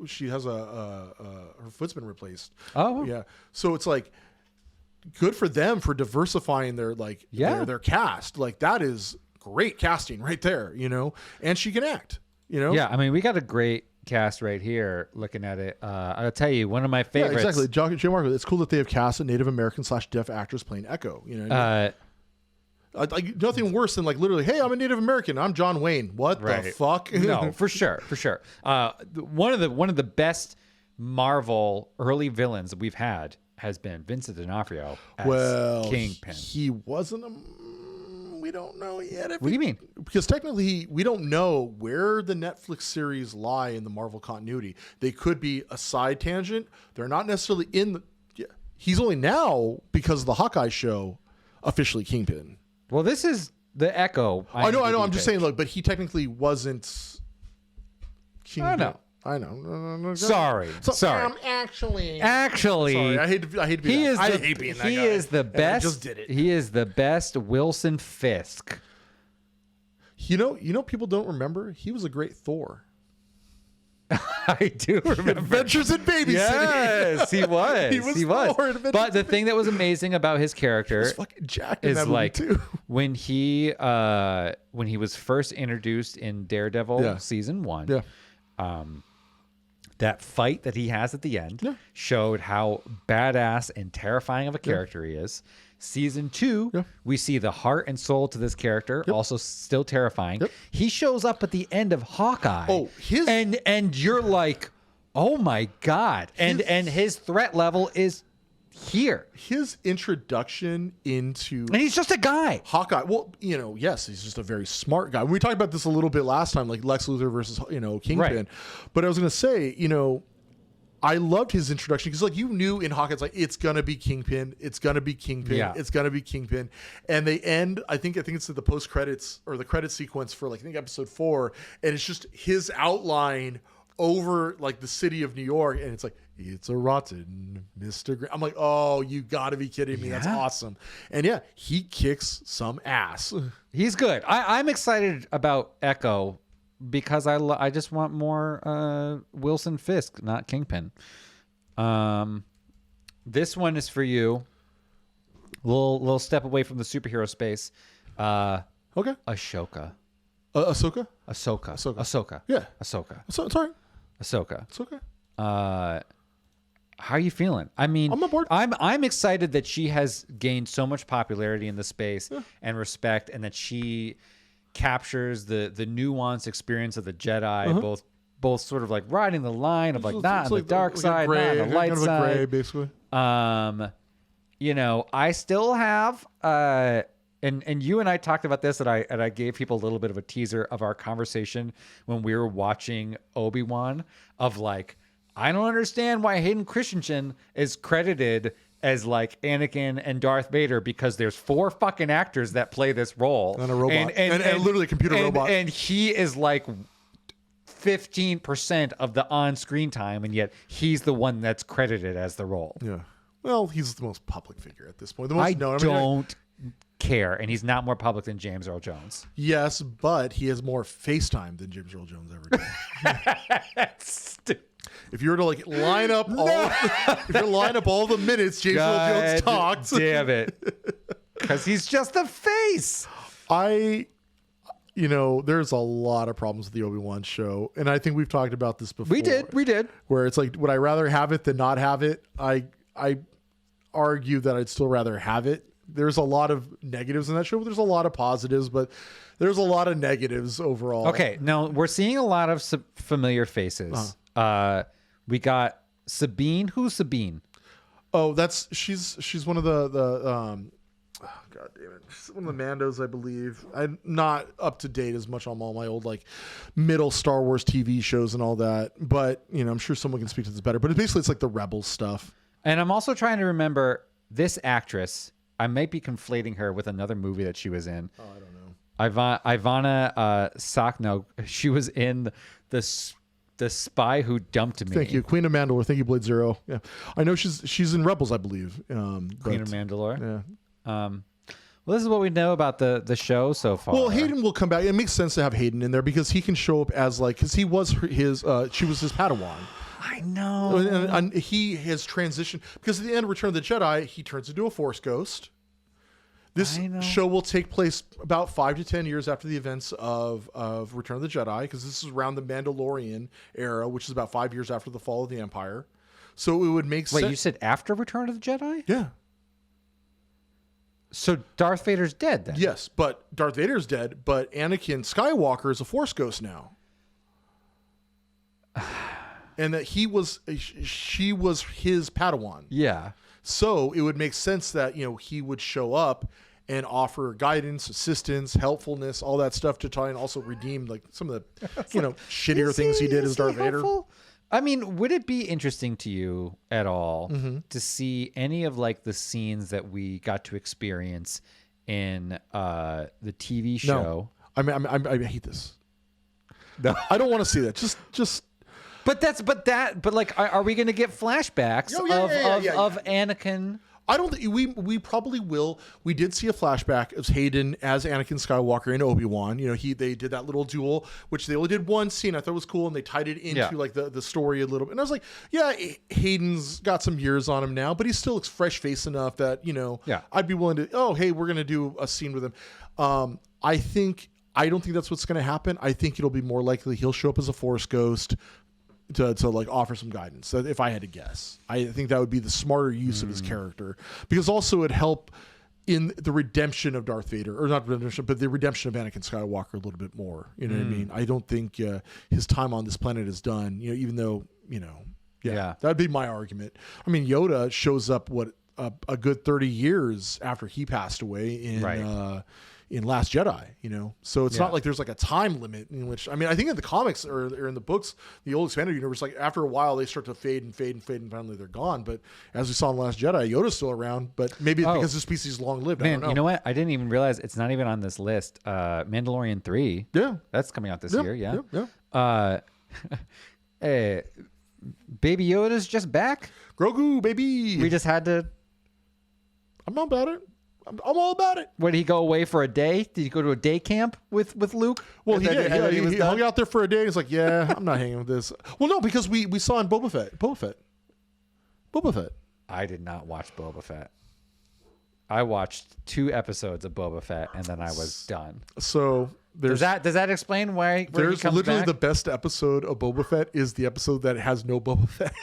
she has her foot's been replaced. Oh yeah. So it's like good for them for diversifying their their cast. Like that is great casting right there, and she can act, Yeah, I mean, we got a great cast right here looking at it. I'll tell you, one of my favorites. Yeah, exactly. Jay Marco, it's cool that they have cast a Native American / deaf actress playing Echo. Nothing worse than like literally, hey, I'm a Native American. I'm John Wayne. What the fuck? No, for sure. One of the best Marvel early villains that we've had has been Vincent D'Onofrio as Kingpin. He wasn't we don't know yet. What do you mean? Because technically, we don't know where the Netflix series lie in the Marvel continuity. They could be a side tangent. They're not necessarily in the... Yeah. He's only now, because of the Hawkeye show, officially Kingpin. Well, this is the Echo. I know. I'm just saying, look, but he technically wasn't Kingpin. I know. Sorry. Actually. Sorry, I hate to be that. I hate being that guy. He is the best. I just did it. He is the best Wilson Fisk. People don't remember. He was a great Thor. I do remember. Adventures in Babysitting. Yes, he was. He was. But the thing that was amazing about his character is that like too. when he was first introduced in Daredevil season 1. Yeah. That fight that he has at the end showed how badass and terrifying of a character he is. Season 2, we see the heart and soul to this character, also still terrifying. He shows up at the end of Hawkeye. And you're like, oh my God. And his threat level is here. His introduction into... And he's just a guy. Hawkeye. Well, yes, he's just a very smart guy. We talked about this a little bit last time, like Lex Luthor versus, Kingpin. Right. But I was going to say, I loved his introduction because, like, you knew in Hawkeye, it's like, it's going to be Kingpin. It's going to be Kingpin. Yeah. It's going to be Kingpin. And they end, I think it's at the post-credits or the credit sequence for, like, I think episode 4. And it's just his outline over, like, the city of New York. And it's like, It's a rotten Mr. I'm like, oh, you got to be kidding me. That's awesome. And yeah, he kicks some ass. He's good. I'm excited about Echo because I just want more Wilson Fisk, not Kingpin. This one is for you. Little step away from the superhero space. Okay. Ahsoka. Ahsoka? Ahsoka. Yeah. Ahsoka. Sorry. Ahsoka. It's okay. How are you feeling? I mean, I'm on board. I'm excited that she has gained so much popularity in the space and respect, and that she captures the nuanced experience of the Jedi, both sort of like riding the line of like not on the dark side, not on the light kind of side, a gray, basically. You know, I still have and you and I talked about this, and I gave people a little bit of a teaser of our conversation when we were watching Obi-Wan of like, I don't understand why Hayden Christensen is credited as like Anakin and Darth Vader, because there's 4 fucking actors that play this role. And a robot. And literally a computer robot. And he is like 15% of the on-screen time, and yet he's the one that's credited as the role. Yeah. Well, he's the most public figure at this point. I don't care, and he's not more public than James Earl Jones. Yes, but he has more FaceTime than James Earl Jones ever did. That's stupid. If you were to like line up all the minutes James Earl Jones talked, damn it, because he's just a face. There's a lot of problems with the Obi-Wan show, and I think we've talked about this before. We did. Where it's like, would I rather have it than not have it? I argue that I'd still rather have it. There's a lot of negatives in that show, but there's a lot of positives, but there's a lot of negatives overall. Okay, now we're seeing a lot of familiar faces. We got Sabine. Who's Sabine? Oh, she's one of the God damn it, she's one of the Mandos, I believe. I'm not up to date as much on all my old like middle Star Wars TV shows and all that, but I'm sure someone can speak to this better. But basically, it's like the Rebels stuff. And I'm also trying to remember this actress. I might be conflating her with another movie that she was in. Oh, I don't know. Ivana Sakno. She was in the Spy Who Dumped Me. Thank you, Queen of Mandalore. Thank you, Blade Zero. Yeah, I know she's in Rebels, I believe. Queen of Mandalore. Yeah. Well, this is what we know about the show so far. Well, Hayden will come back. It makes sense to have Hayden in there because he can show up as like, because she was his Padawan. I know. And he has transitioned because at the end of Return of the Jedi, he turns into a Force ghost. This show will take place about 5 to 10 years after the events of Return of the Jedi, because this is around the Mandalorian era, which is about 5 years after the fall of the Empire. So it would make sense. Wait, you said after Return of the Jedi? Yeah. So Darth Vader's dead then? Yes, but Darth Vader's dead, but Anakin Skywalker is a Force ghost now. And that she was his Padawan. Yeah. So it would make sense that, he would show up and offer guidance, assistance, helpfulness, all that stuff to try and also redeem like some of the, shittier things he did as Darth Vader. I mean, would it be interesting to you at all to see any of like the scenes that we got to experience in the TV show? No. I hate this. No. I don't want to see that. Just. But like, are we going to get flashbacks of Anakin? I don't think we probably will. We did see a flashback of Hayden as Anakin Skywalker in Obi-Wan. They did that little duel, which they only did one scene. I thought it was cool, and they tied it into like the story a little bit. And I was like, yeah, Hayden's got some years on him now, but he still looks fresh face enough that I'd be willing to. Oh, hey, we're gonna do a scene with him. I don't think that's what's gonna happen. I think it'll be more likely he'll show up as a Force ghost to like offer some guidance. If I had to guess, I think that would be the smarter use of his character, because also it'd help in the redemption of Darth Vader, or not redemption, but the redemption of Anakin Skywalker a little bit more. You know what I mean? I don't think his time on this planet is done. Even though that'd be my argument. I mean, Yoda shows up a good 30 years after he passed away in Last Jedi, so it's not like there's like a time limit in which, I think in the comics or in the books, the old expanded universe, like after a while they start to fade and finally they're gone. But as we saw in Last Jedi, Yoda's still around, but maybe it's because the species is long lived. Man, I don't know. You know what? I didn't even realize it's not even on this list. Mandalorian 3. Yeah. That's coming out this year. Yeah. Yeah. Baby Yoda's just back. Grogu, baby. We just had to. I'm all about it. I'm all about it. What, did he go away for a day? Did he go to a day camp with Luke? Well, And he then- did. and Yeah, then was he done? hung out there for a day. He's like, yeah, I'm not hanging with this. Well, no, because we saw in Boba Fett. I did not watch Boba Fett. I watched 2 episodes of Boba Fett and then I was done. So Does that explain where he there's comes literally back? the best episode of Boba Fett is the episode that has no Boba Fett.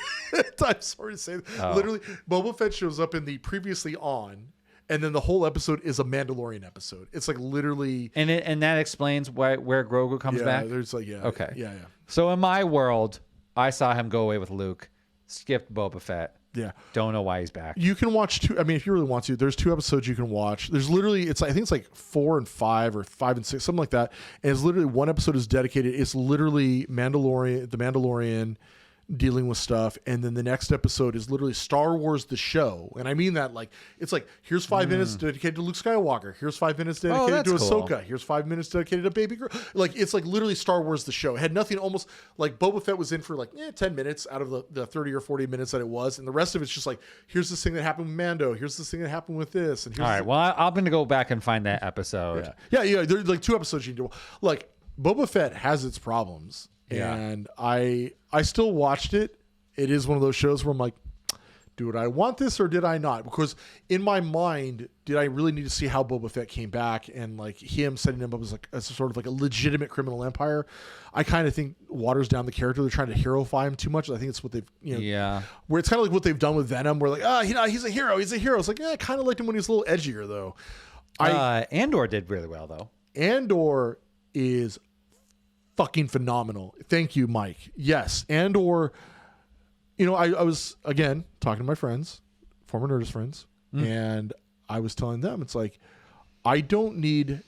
I'm sorry to say that. Oh. Literally, Boba Fett shows up in the previously on, and then the whole episode is a Mandalorian episode. It's like literally. And that explains where Grogu comes Yeah, back. there's like Okay. yeah. So in my world, I saw him go away with Luke, skipped Boba Fett. Yeah. Don't know why he's back. You can watch 2. I mean, if you really want to, there's 2 episodes you can watch. There's literally, I think it's like 4 and 5 or 5 and 6, something like that. And it's literally one episode is dedicated. It's literally the Mandalorian dealing with stuff, and then the next episode is literally Star Wars the show. And I mean that like it's like here's 5 minutes dedicated to Luke Skywalker. Here's 5 minutes dedicated to that's cool. Ahsoka. Here's 5 minutes dedicated to Baby Girl. Like it's like literally Star Wars the show. It had nothing, almost like Boba Fett was in for like 10 minutes out of the 30 or 40 minutes that it was, and the rest of it's just like here's this thing that happened with Mando. Here's this thing that happened with this. And here's All right. Well, I'm going to go back and find that episode. yeah. There's like 2 episodes you can do. Like Boba Fett has its problems, Yeah. and I still watched it. It is one of those shows where I'm like, did I want this or did I not? Because in my mind, did I really need to see how Boba Fett came back and like him setting him up as like as sort of like a legitimate criminal empire? I kind of think waters down the character. They're trying to heroify him too much. I think it's what they've where it's kind of like what they've done with Venom. Where like he's a hero. He's a hero. It's like I kind of liked him when he was a little edgier though. Andor did really well though. Andor is fucking phenomenal. Thank you, Mike. Yes, Andor. You know, I was, again, talking to my friends, former Nerdist friends, and I was telling them, it's like, I don't need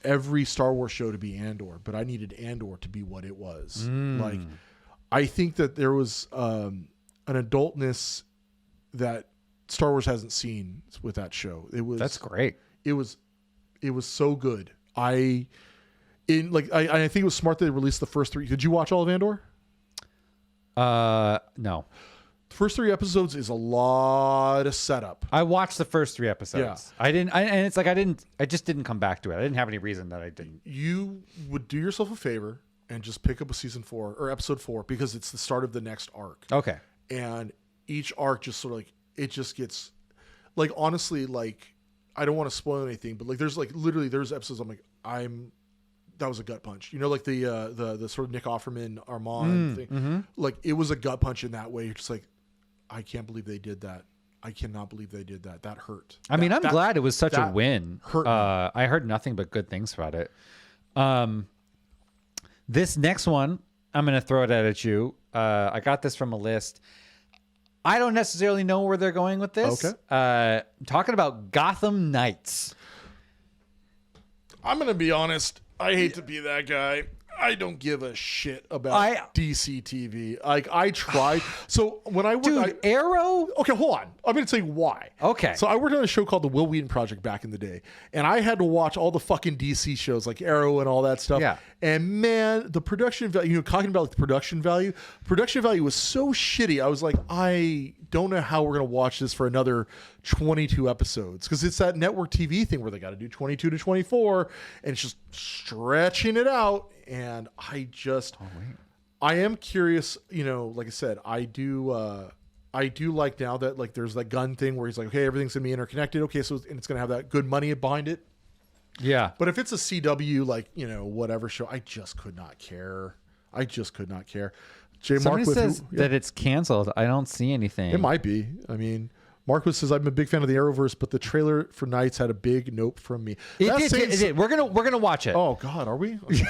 every Star Wars show to be Andor, but I needed Andor to be what it was. Like, I think that there was an adultness that Star Wars hasn't seen with that show. That's great. It was so good. I think it was smart that they released the first 3. Did you watch all of Andor? No. The first 3 episodes is a lot of setup. I watched the first 3 episodes. Yeah. I just didn't come back to it. I didn't have any reason that I didn't. You would do yourself a favor and just pick up a season 4 or episode 4 because it's the start of the next arc. Okay. And each arc just sort of like, it just gets like, honestly, like, I don't want to spoil anything, but like, there's like literally there's episodes I'm like, that was a gut punch. You know, like the sort of Nick Offerman Armand thing. Like it was a gut punch in that way. You're just like, I can't believe they did that. I cannot believe they did that. That hurt. I mean, I'm glad it was such a win. Hurt me. I heard nothing but good things about it. This next one, I'm going to throw it at you. I got this from a list. I don't necessarily know where they're going with this. Okay. I'm talking about Gotham Knights. I'm going to be honest. I hate to be that guy. I don't give a shit about DC TV. Like I tried. So when I worked, Arrow. Okay, hold on. I'm going to tell you why. Okay. So I worked on a show called The Will Wheaton Project back in the day, and I had to watch all the fucking DC shows like Arrow and all that stuff. Yeah. And man, the production value. You know, talking about like the production value was so shitty. I was like, I don't know how we're going to watch this for another 22 episodes because it's that network TV thing where they got to do 22 to 24, and it's just stretching it out. And I am curious, you know, like I said, I do like now that like there's that gun thing where he's like, okay, everything's gonna be interconnected. Okay, so and it's gonna have that good money behind it. Yeah. But if it's a CW, like, you know, whatever show, I just could not care. Somebody says that it's canceled. I don't see anything. It might be. I mean, Marquis says I'm a big fan of the Arrowverse, but the trailer for Knights had a big nope from me. It did. We're gonna watch it. Oh God, are we? Okay.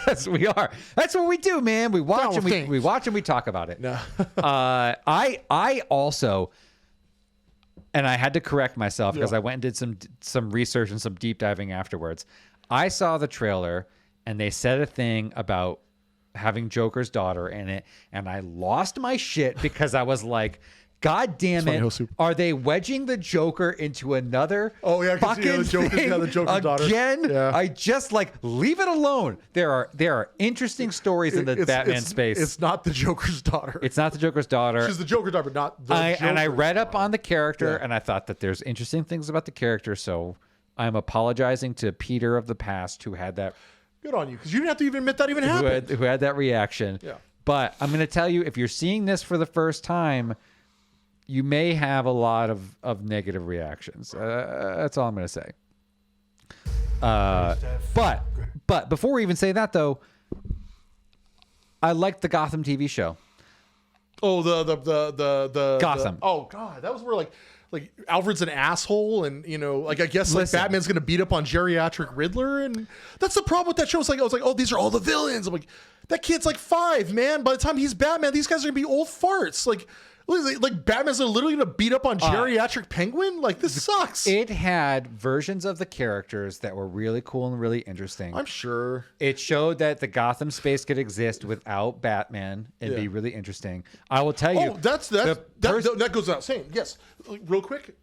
Yes, we are. That's what we do, man. We watch and we watch and we talk about it. No. I also, and I had to correct myself because I went and did some research and some deep diving afterwards. I saw the trailer and they said a thing about having Joker's daughter in it, and I lost my shit because I was like, God damn funny it. how super- Are they wedging the Joker into another Oh, yeah, 'cause, fucking the Joker's thing got the Joker's daughter. again? Yeah. I just leave it alone. There are interesting stories in the Batman space. It's not the Joker's daughter. It's not the Joker's daughter. She's the Joker's daughter, but not the And I Joker's read up daughter. on the character, Yeah. and I thought that there's interesting things about the character, so I'm apologizing to Peter of the past who had that Good on you, because you didn't have to even admit that even happened. who had that reaction. Yeah. But I'm going to tell you, if you're seeing this for the first time, you may have a lot of negative reactions. That's all I'm going to say. But before we even say that, though, I liked the Gotham TV show. Oh, the Gotham. Oh God, that was where like Alfred's an asshole, and I guess Listen. Batman's gonna beat up on geriatric Riddler, and that's the problem with that show. It's like I was like, oh, these are all the villains. I'm like, that kid's like 5, man. By the time he's Batman, these guys are gonna be old farts. Like Batman's literally gonna beat up on geriatric Penguin. Like this sucks. It had versions of the characters that were really cool and really interesting. I'm sure. It showed that the Gotham space could exist without Batman and be really interesting. I will tell you. Oh, that goes without saying. Yes, real quick,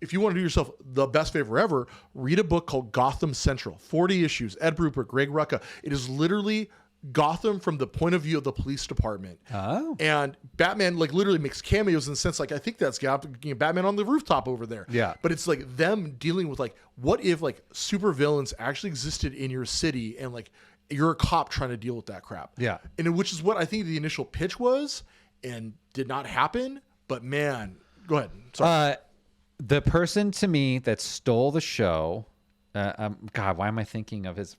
if you want to do yourself the best favor ever, read a book called Gotham Central, 40 issues. Ed Bruper, Greg Rucka. It is literally Gotham from the point of view of the police department. Oh. And Batman literally makes cameos in the sense I think that's Batman on the rooftop over there. Yeah. But it's them dealing with what if super villains actually existed in your city and you're a cop trying to deal with that crap. Yeah. And which is what I think the initial pitch was and did not happen. But man, go ahead. Sorry. The person to me that stole the show. God, why am I thinking of his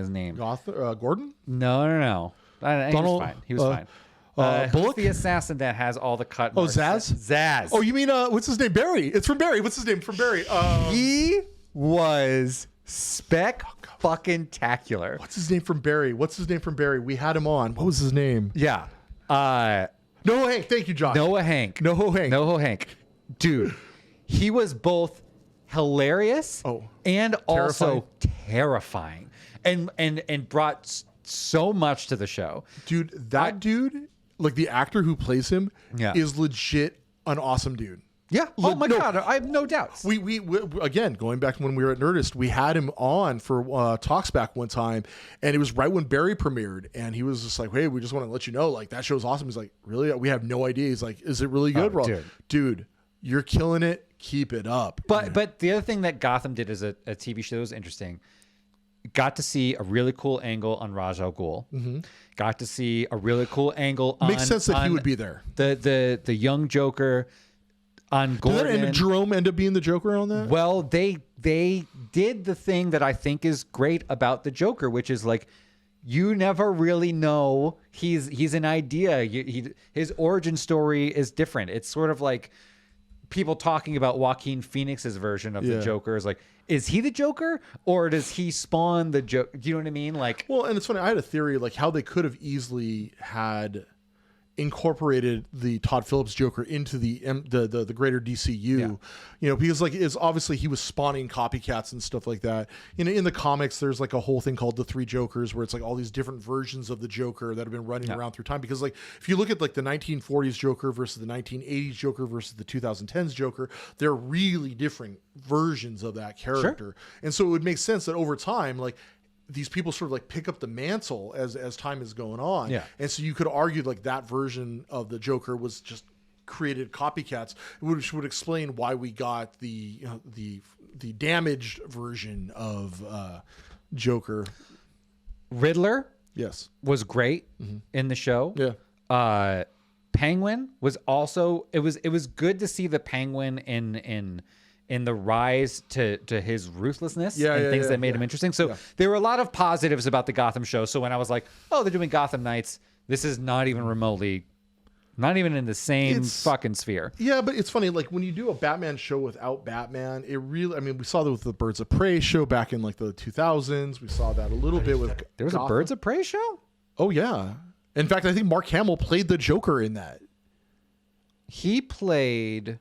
name? Gordon? No. Donald- He was fine. Who's Bullock? the assassin that has all the cut Oh, marks? Zaz? Zaz. Oh, you mean what's his name? Barry. It's from Barry. What's his name? From Barry. He was fucking-tacular. What's his name from Barry? We had him on. What was his name? Yeah. Noah Hank. Thank you, Josh. Noah Hank. Dude, he was both hilarious and also terrifying and brought so much to the show. Dude, dude, the actor who plays him is legit an awesome dude. Yeah. Oh my God. I have no doubts. We again, going back to when we were at Nerdist, we had him on for Talks Back one time, and it was right when Barry premiered, and he was just like, hey, we just want to let you know, that show's awesome. He's like, really? We have no idea. He's like, is it really good? Dude, you're killing it. Keep it up. But the other thing that Gotham did as a TV show that was interesting, got to see a really cool angle on Ra's al Ghul. Mm-hmm. Got to see a really cool angle on... Makes sense that he would be there. The young Joker on Gordon. Did Jerome end up being the Joker on that? Well, they did the thing that I think is great about the Joker, which is you never really know he's an idea. His origin story is different. It's sort of like people talking about Joaquin Phoenix's version of the Joker is he the Joker or does he spawn the Joker? Do you know what I mean? Well, and it's funny. I had a theory how they could have easily had incorporated the Todd Phillips Joker into the greater DCU, because it's obviously he was spawning copycats and stuff like that. In the comics, there's a whole thing called the Three Jokers, where it's all these different versions of the Joker that have been running around through time. Because if you look at the 1940s Joker versus the 1980s Joker versus the 2010s Joker, they're really different versions of that character. Sure. And so it would make sense that over time, these people sort of pick up the mantle as time is going on. Yeah. And so you could argue that version of the Joker was just created copycats, which would explain why we got the damaged version of Joker. Riddler was great in the show. Yeah. Penguin was also it was good to see the Penguin in the rise to his ruthlessness and things that made him interesting. So there were a lot of positives about the Gotham show. So when I was like, oh, they're doing Gotham Knights, this is not even remotely, not even in the same fucking sphere. Yeah, but it's funny. When you do a Batman show without Batman, it really, we saw that with the Birds of Prey show back in the 2000s. We saw that a little bit with There was Gotham. a Birds of Prey show? Oh, yeah. In fact, I think Mark Hamill played the Joker in that. He played...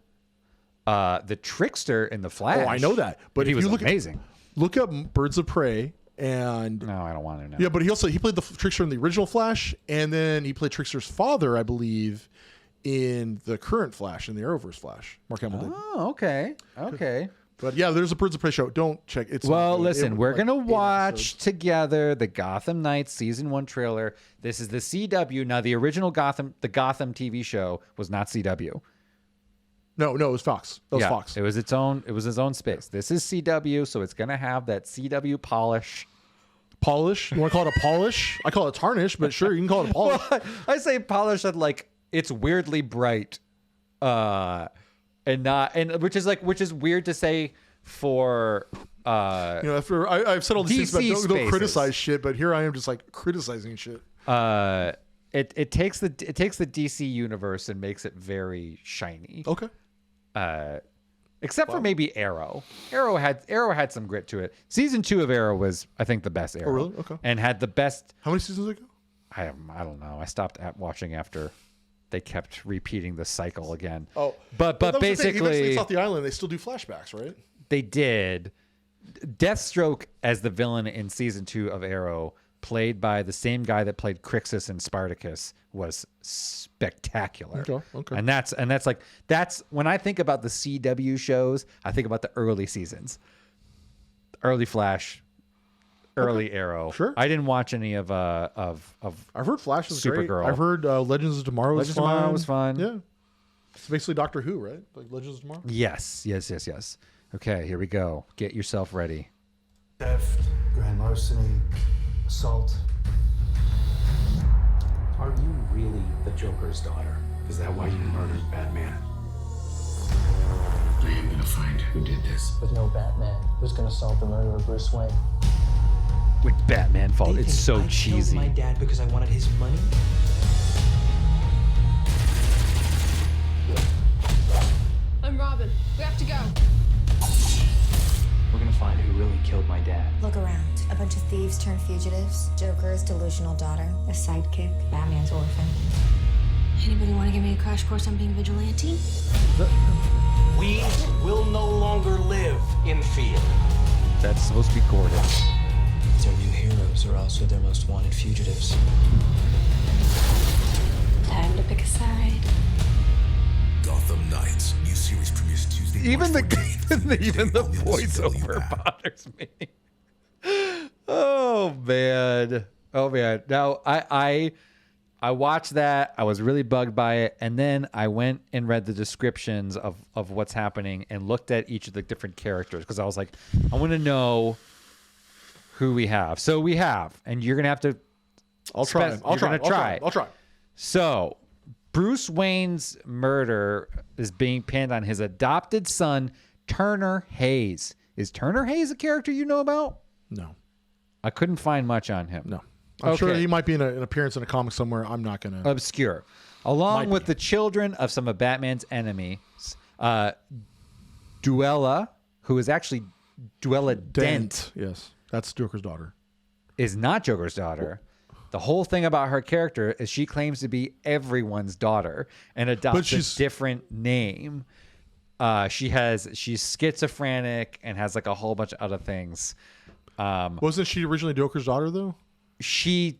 the Trickster in the Flash. Oh, I know that, but he if was you look amazing. Look up Birds of Prey, and no, I don't want to know. Yeah, but he played the Trickster in the original Flash, and then he played Trickster's father, I believe, in the current Flash, in the Arrowverse Flash. Mark Hamill did. Oh, okay. Okay. But yeah, there's a Birds of Prey show. Don't check it. Well, listen, we're going to watch together the Gotham Knights season 1 trailer. This is the CW. Now, the original Gotham TV show was not CW. No, it was Fox. That was Fox. It was its own space. This is CW, so it's going to have that CW polish. Polish? You want to call it a polish? I call it tarnish, but sure, you can call it a polish. Well, I say polish that like it's weirdly bright. Which is weird to say for after I've said all these things about don't criticize shit, but here I am just like criticizing shit. It takes the DC universe and makes it very shiny. Okay. Except for maybe Arrow. Arrow had some grit to it. Season 2 of Arrow was, I think, the best Arrow. Oh, really? Okay. And had the best. How many seasons ago? I don't know. I stopped watching after they kept repeating the cycle again. Oh, but basically, even Sleeps Off the Island, they still do flashbacks, right? They did. Deathstroke as the villain in season 2 of Arrow, played by the same guy that played Crixus in Spartacus, was spectacular. Okay. And that's when I think about the CW shows, I think about the early seasons, early Flash, early Arrow. Sure. I didn't watch any of I've heard Flash was Supergirl. great. I've heard Legends of Tomorrow was fun. Tomorrow was fun. Yeah. It's basically Doctor Who, right? Like Legends of Tomorrow? Yes. Okay, here we go. Get yourself ready. Theft, grand larceny, assault. Are you really the Joker's daughter? Is that why you murdered Batman? I am gonna find who did this. With no Batman, who's gonna solve the murder of Bruce Wayne? With Batman fault, it's so I cheesy. killed my dad because I wanted his money. I'm Robin. We have to go. We're gonna find who really killed my dad. Look around. A bunch of thieves turned fugitives. Joker's delusional daughter. A sidekick. Batman's orphan. Anybody want to give me a crash course on being vigilante? We will no longer live in fear. That's supposed to be Gordon. Their new heroes are also their most wanted fugitives. Time to pick a side. Gotham Knights. New series premieres Tuesday. Even the March 14th. voiceover bothers me. Oh man. Now I watched that. I was really bugged by it, and then I went and read the descriptions of what's happening and looked at each of the different characters because I was like, I want to know who we have. So we have, and you're gonna have to. I'll try. So, Bruce Wayne's murder is being pinned on his adopted son, Turner Hayes. Is Turner Hayes a character you know about? No. I couldn't find much on him. No. I'm sure he might be in an appearance in a comic somewhere. I'm not going to. Obscure. Along with the children of some of Batman's enemies, Duella, who is actually Duella Dent. Yes. That's Joker's daughter. Is not Joker's daughter. The whole thing about her character is she claims to be everyone's daughter and adopts a different name. She's schizophrenic and has like a whole bunch of other things. Wasn't she originally Joker's daughter though? She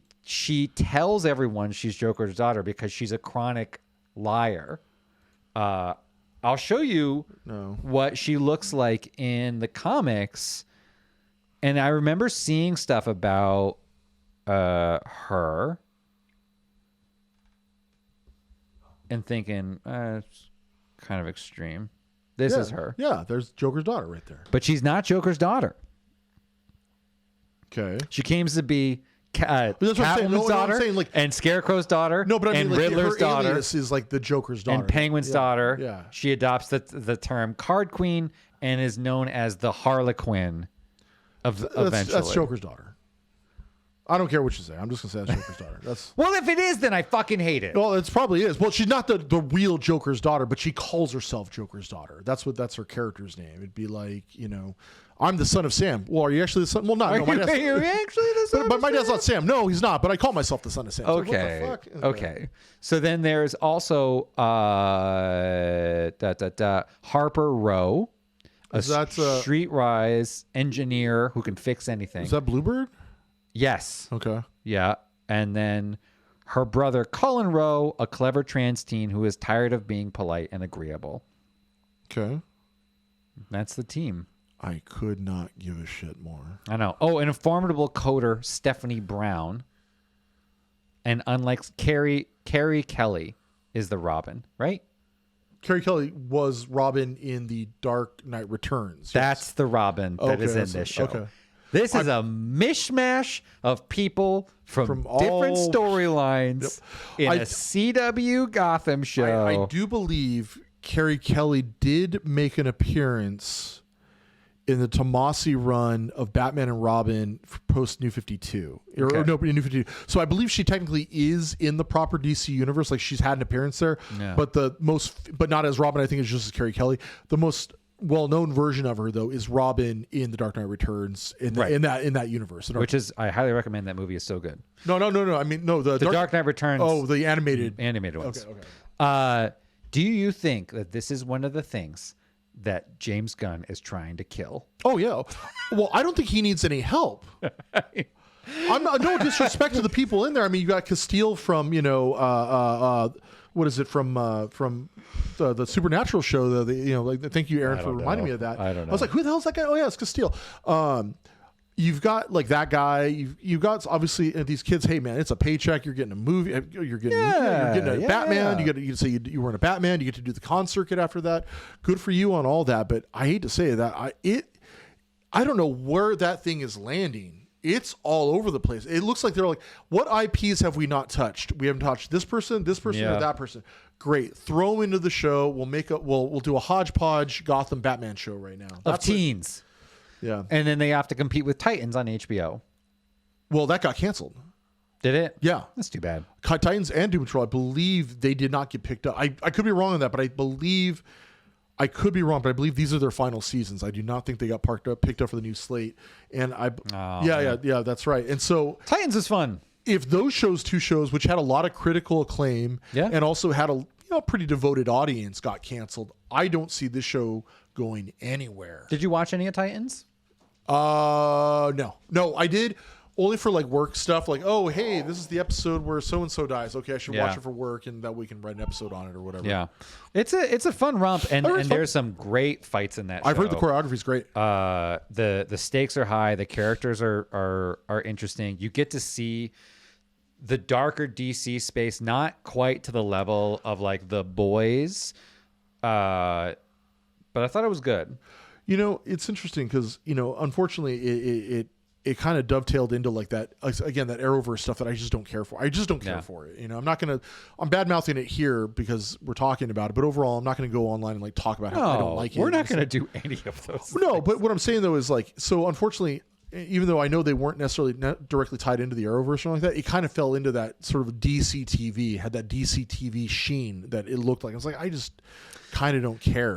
tells everyone she's Joker's daughter because she's a chronic liar. I'll show you what she looks like in the comics. And I remember seeing stuff about her and thinking, it's kind of extreme. This is her. Yeah, there's Joker's daughter right there. But she's not Joker's daughter. Okay. She claims to be Catwoman's daughter and Scarecrow's daughter. No, but I mean, like, Riddler's her daughter alias is like the Joker's daughter and Penguin's daughter. Yeah. She adopts the term Card Queen and is known as the Harlequin eventually. That's Joker's daughter. I don't care what you say. I'm just gonna say that's Joker's daughter. Well, if it is, then I fucking hate it. Well, it probably is. Well, she's not the real Joker's daughter, but she calls herself Joker's daughter. That's her character's name. It'd be like, I'm the son of Sam. Well, are you actually the son? Well, not. Are you actually the son? But my dad's not Sam. No, he's not. But I call myself the son of Sam. Okay. So what the fuck? Okay. So then there's also Harper Row, a streetwise engineer who can fix anything. Is that Bluebird? Yes. Okay. Yeah. And then her brother Cullen Rowe, a clever trans teen who is tired of being polite and agreeable. Okay. That's the team. I could not give a shit more. I know. Oh, an formidable coder, Stephanie Brown. And unlike Carrie Kelly is the Robin, right? Carrie Kelly was Robin in the Dark Knight Returns. Yes. That's the Robin that is in this show. Okay. This is a mishmash of people from different storylines in a CW Gotham show. I do believe Carrie Kelly did make an appearance in the Tomasi run of Batman and Robin post New 52. Okay. Or no, New 52. So I believe she technically is in the proper DC universe. Like she's had an appearance there. Yeah. But not as Robin. I think it's just as Carrie Kelly. The most well-known version of her though is Robin in the Dark Knight Returns in that universe. Which is, I highly recommend that movie. Is so good. No. I mean, no, the Dark Knight Returns. Oh, the animated ones. Okay. Do you think that this is one of the things that James Gunn is trying to kill? Oh yeah. Well, I don't think he needs any help. I'm not, no disrespect to the people in there. I mean, you got Castile from what is it from the Supernatural show? Thank you, Aaron, for reminding me of that. I don't know. I was like, who the hell is that guy? Oh yeah, it's Castile. You've got like that guy. You've got obviously these kids. Hey man, it's a paycheck. You're getting a movie. You're getting a Batman. Yeah. You get to say you were in a Batman. You get to do the con circuit after that. Good for you on all that. But I hate to say that I don't know where that thing is landing. It's all over the place. It looks like they're like, what IPs have we not touched? We haven't touched this person, or that person. Great, throw into the show. We'll do a hodgepodge Gotham Batman show right now. Of teens. Yeah. And then they have to compete with Titans on HBO. Well, that got canceled. Did it? Yeah. That's too bad. Titans and Doom Patrol, I believe they did not get picked up. I could be wrong on that, but I could be wrong, but I believe these are their final seasons. I do not think they got picked up for the new slate. And that's right. And so Titans is fun. If those two shows, which had a lot of critical acclaim and also had a pretty devoted audience, got canceled, I don't see this show going anywhere. Did you watch any of Titans? No, I did only for like work stuff. Like, oh, hey, this is the episode where so and so dies. Okay, I should watch it for work, and that we can write an episode on it or whatever. Yeah, it's a fun romp, and there's some great fights in that. I've heard the choreography is great. The stakes are high. The characters are interesting. You get to see the darker DC space, not quite to the level of like The Boys, but I thought it was good. It's interesting because, unfortunately, it kind of dovetailed into like that, again, that Arrowverse stuff that I just don't care for. I just don't care for it. I'm bad mouthing it here because we're talking about it, but overall, I'm not going to go online and like talk about how I don't like it. We're not going to do any of those. No, but what I'm saying though is like, so unfortunately, even though I know they weren't necessarily directly tied into the Arrowverse or something like that, it kind of fell into that sort of DC TV, had that DC TV sheen that it looked like. I was like, I just kind of don't care.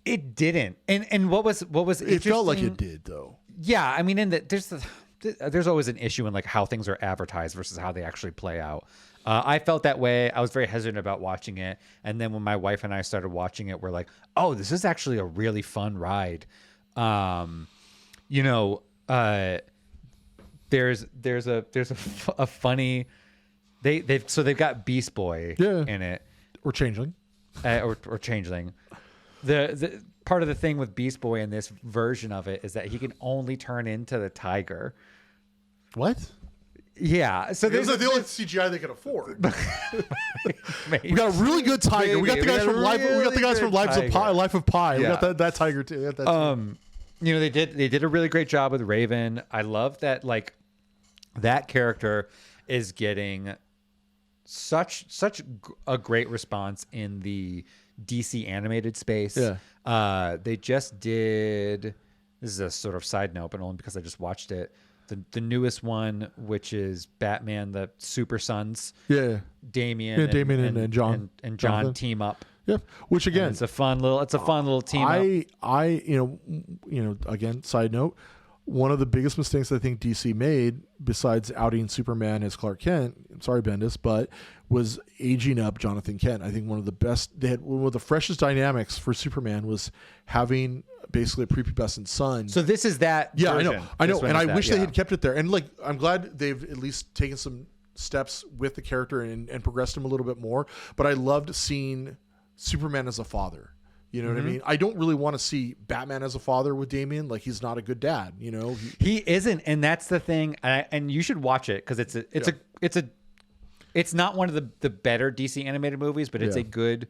It didn't, and what was it felt like it did though. Yeah, I mean, there's always an issue in like how things are advertised versus how they actually play out. I felt that way. I was very hesitant about watching it, and then when my wife and I started watching it, we're like, oh, this is actually a really fun ride. There's a funny they've got Beast Boy in it, or Changeling, or Changeling. The part of the thing with Beast Boy in this version of it is that he can only turn into the tiger. What? Yeah. So there's the only CGI they can afford. We got a really good tiger. Maybe. We got the guys from Life of Pi. Yeah. We got that tiger too. We got that they did a really great job with Raven. I love that like that character is getting such a great response in the DC animated space. Yeah. They just did, this is a sort of side note, but only because I just watched it, the newest one, which is Batman the Super Sons. Yeah. Damian and John and John team up. Yeah. Which again, it's a fun little team up. Again, side note, one of the biggest mistakes I think DC made, besides outing Superman as Clark Kent, I'm sorry, Bendis, but was aging up Jonathan Kent. I think one of the freshest dynamics for Superman was having basically a prepubescent son. So this is that. Yeah, version. I know. And I wish they had kept it there. And like, I'm glad they've at least taken some steps with the character and progressed him a little bit more. But I loved seeing Superman as a father. You know what I mean? I don't really want to see Batman as a father with Damian. Like, he's not a good dad. You know, he isn't, and that's the thing. And you should watch it because it's not one of the better DC animated movies, but it's a good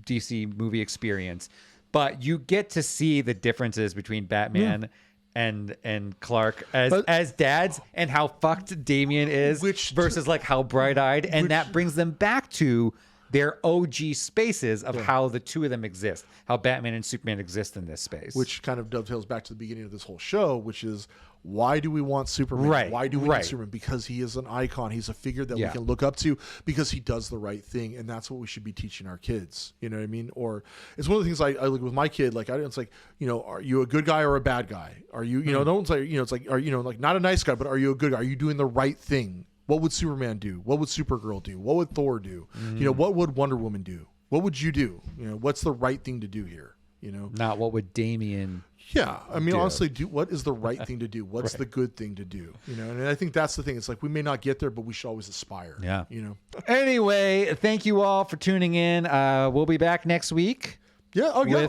DC movie experience. But you get to see the differences between Batman and Clark as dads, and how fucked Damian is, versus like how bright-eyed, and that brings them back to their OG spaces of how the two of them exist, how Batman and Superman exist in this space. Which kind of dovetails back to the beginning of this whole show, which is, why do we want Superman? Right. Why do we need Superman? Because he is an icon. He's a figure that we can look up to because he does the right thing. And that's what we should be teaching our kids. You know what I mean? Or it's one of the things I look with my kid. Like, it's like, you know, are you a good guy or a bad guy? Are you, you know, no one's like, you know, it's like, are you know, like, not a nice guy, but are you a good guy? Are you doing the right thing? What would Superman do? What would Supergirl do? What would Thor do? You know, what would Wonder Woman do? What would you do? You know, what's the right thing to do here? You know, not what would Damian. Yeah, I mean, honestly, what is the right thing to do? What's the good thing to do? You know, and I think that's the thing. It's like, we may not get there, but we should always aspire. Yeah. You know. Anyway, thank you all for tuning in. We'll be back next week. Yeah. Oh, yeah.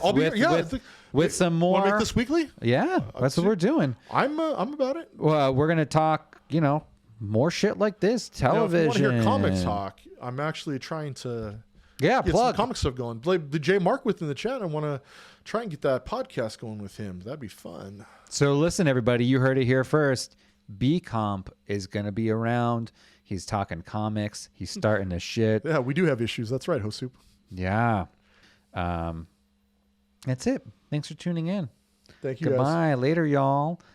With some more. Want to make this weekly? Yeah, that's what we're doing. I'm about it. Well, we're gonna talk. You know, more shit like this. Television. If you want to hear comics talk, I'm actually trying to. Yeah, get plug some comic stuff going. The J Mark in the chat. I want to try and get that podcast going with him. That'd be fun. So listen, everybody, you heard it here first. BComp is going to be around. He's talking comics. He's starting to shit. Yeah, we do have issues. That's right, Hosup. Yeah. That's it. Thanks for tuning in. Thank you. Goodbye. Guys. Later, y'all.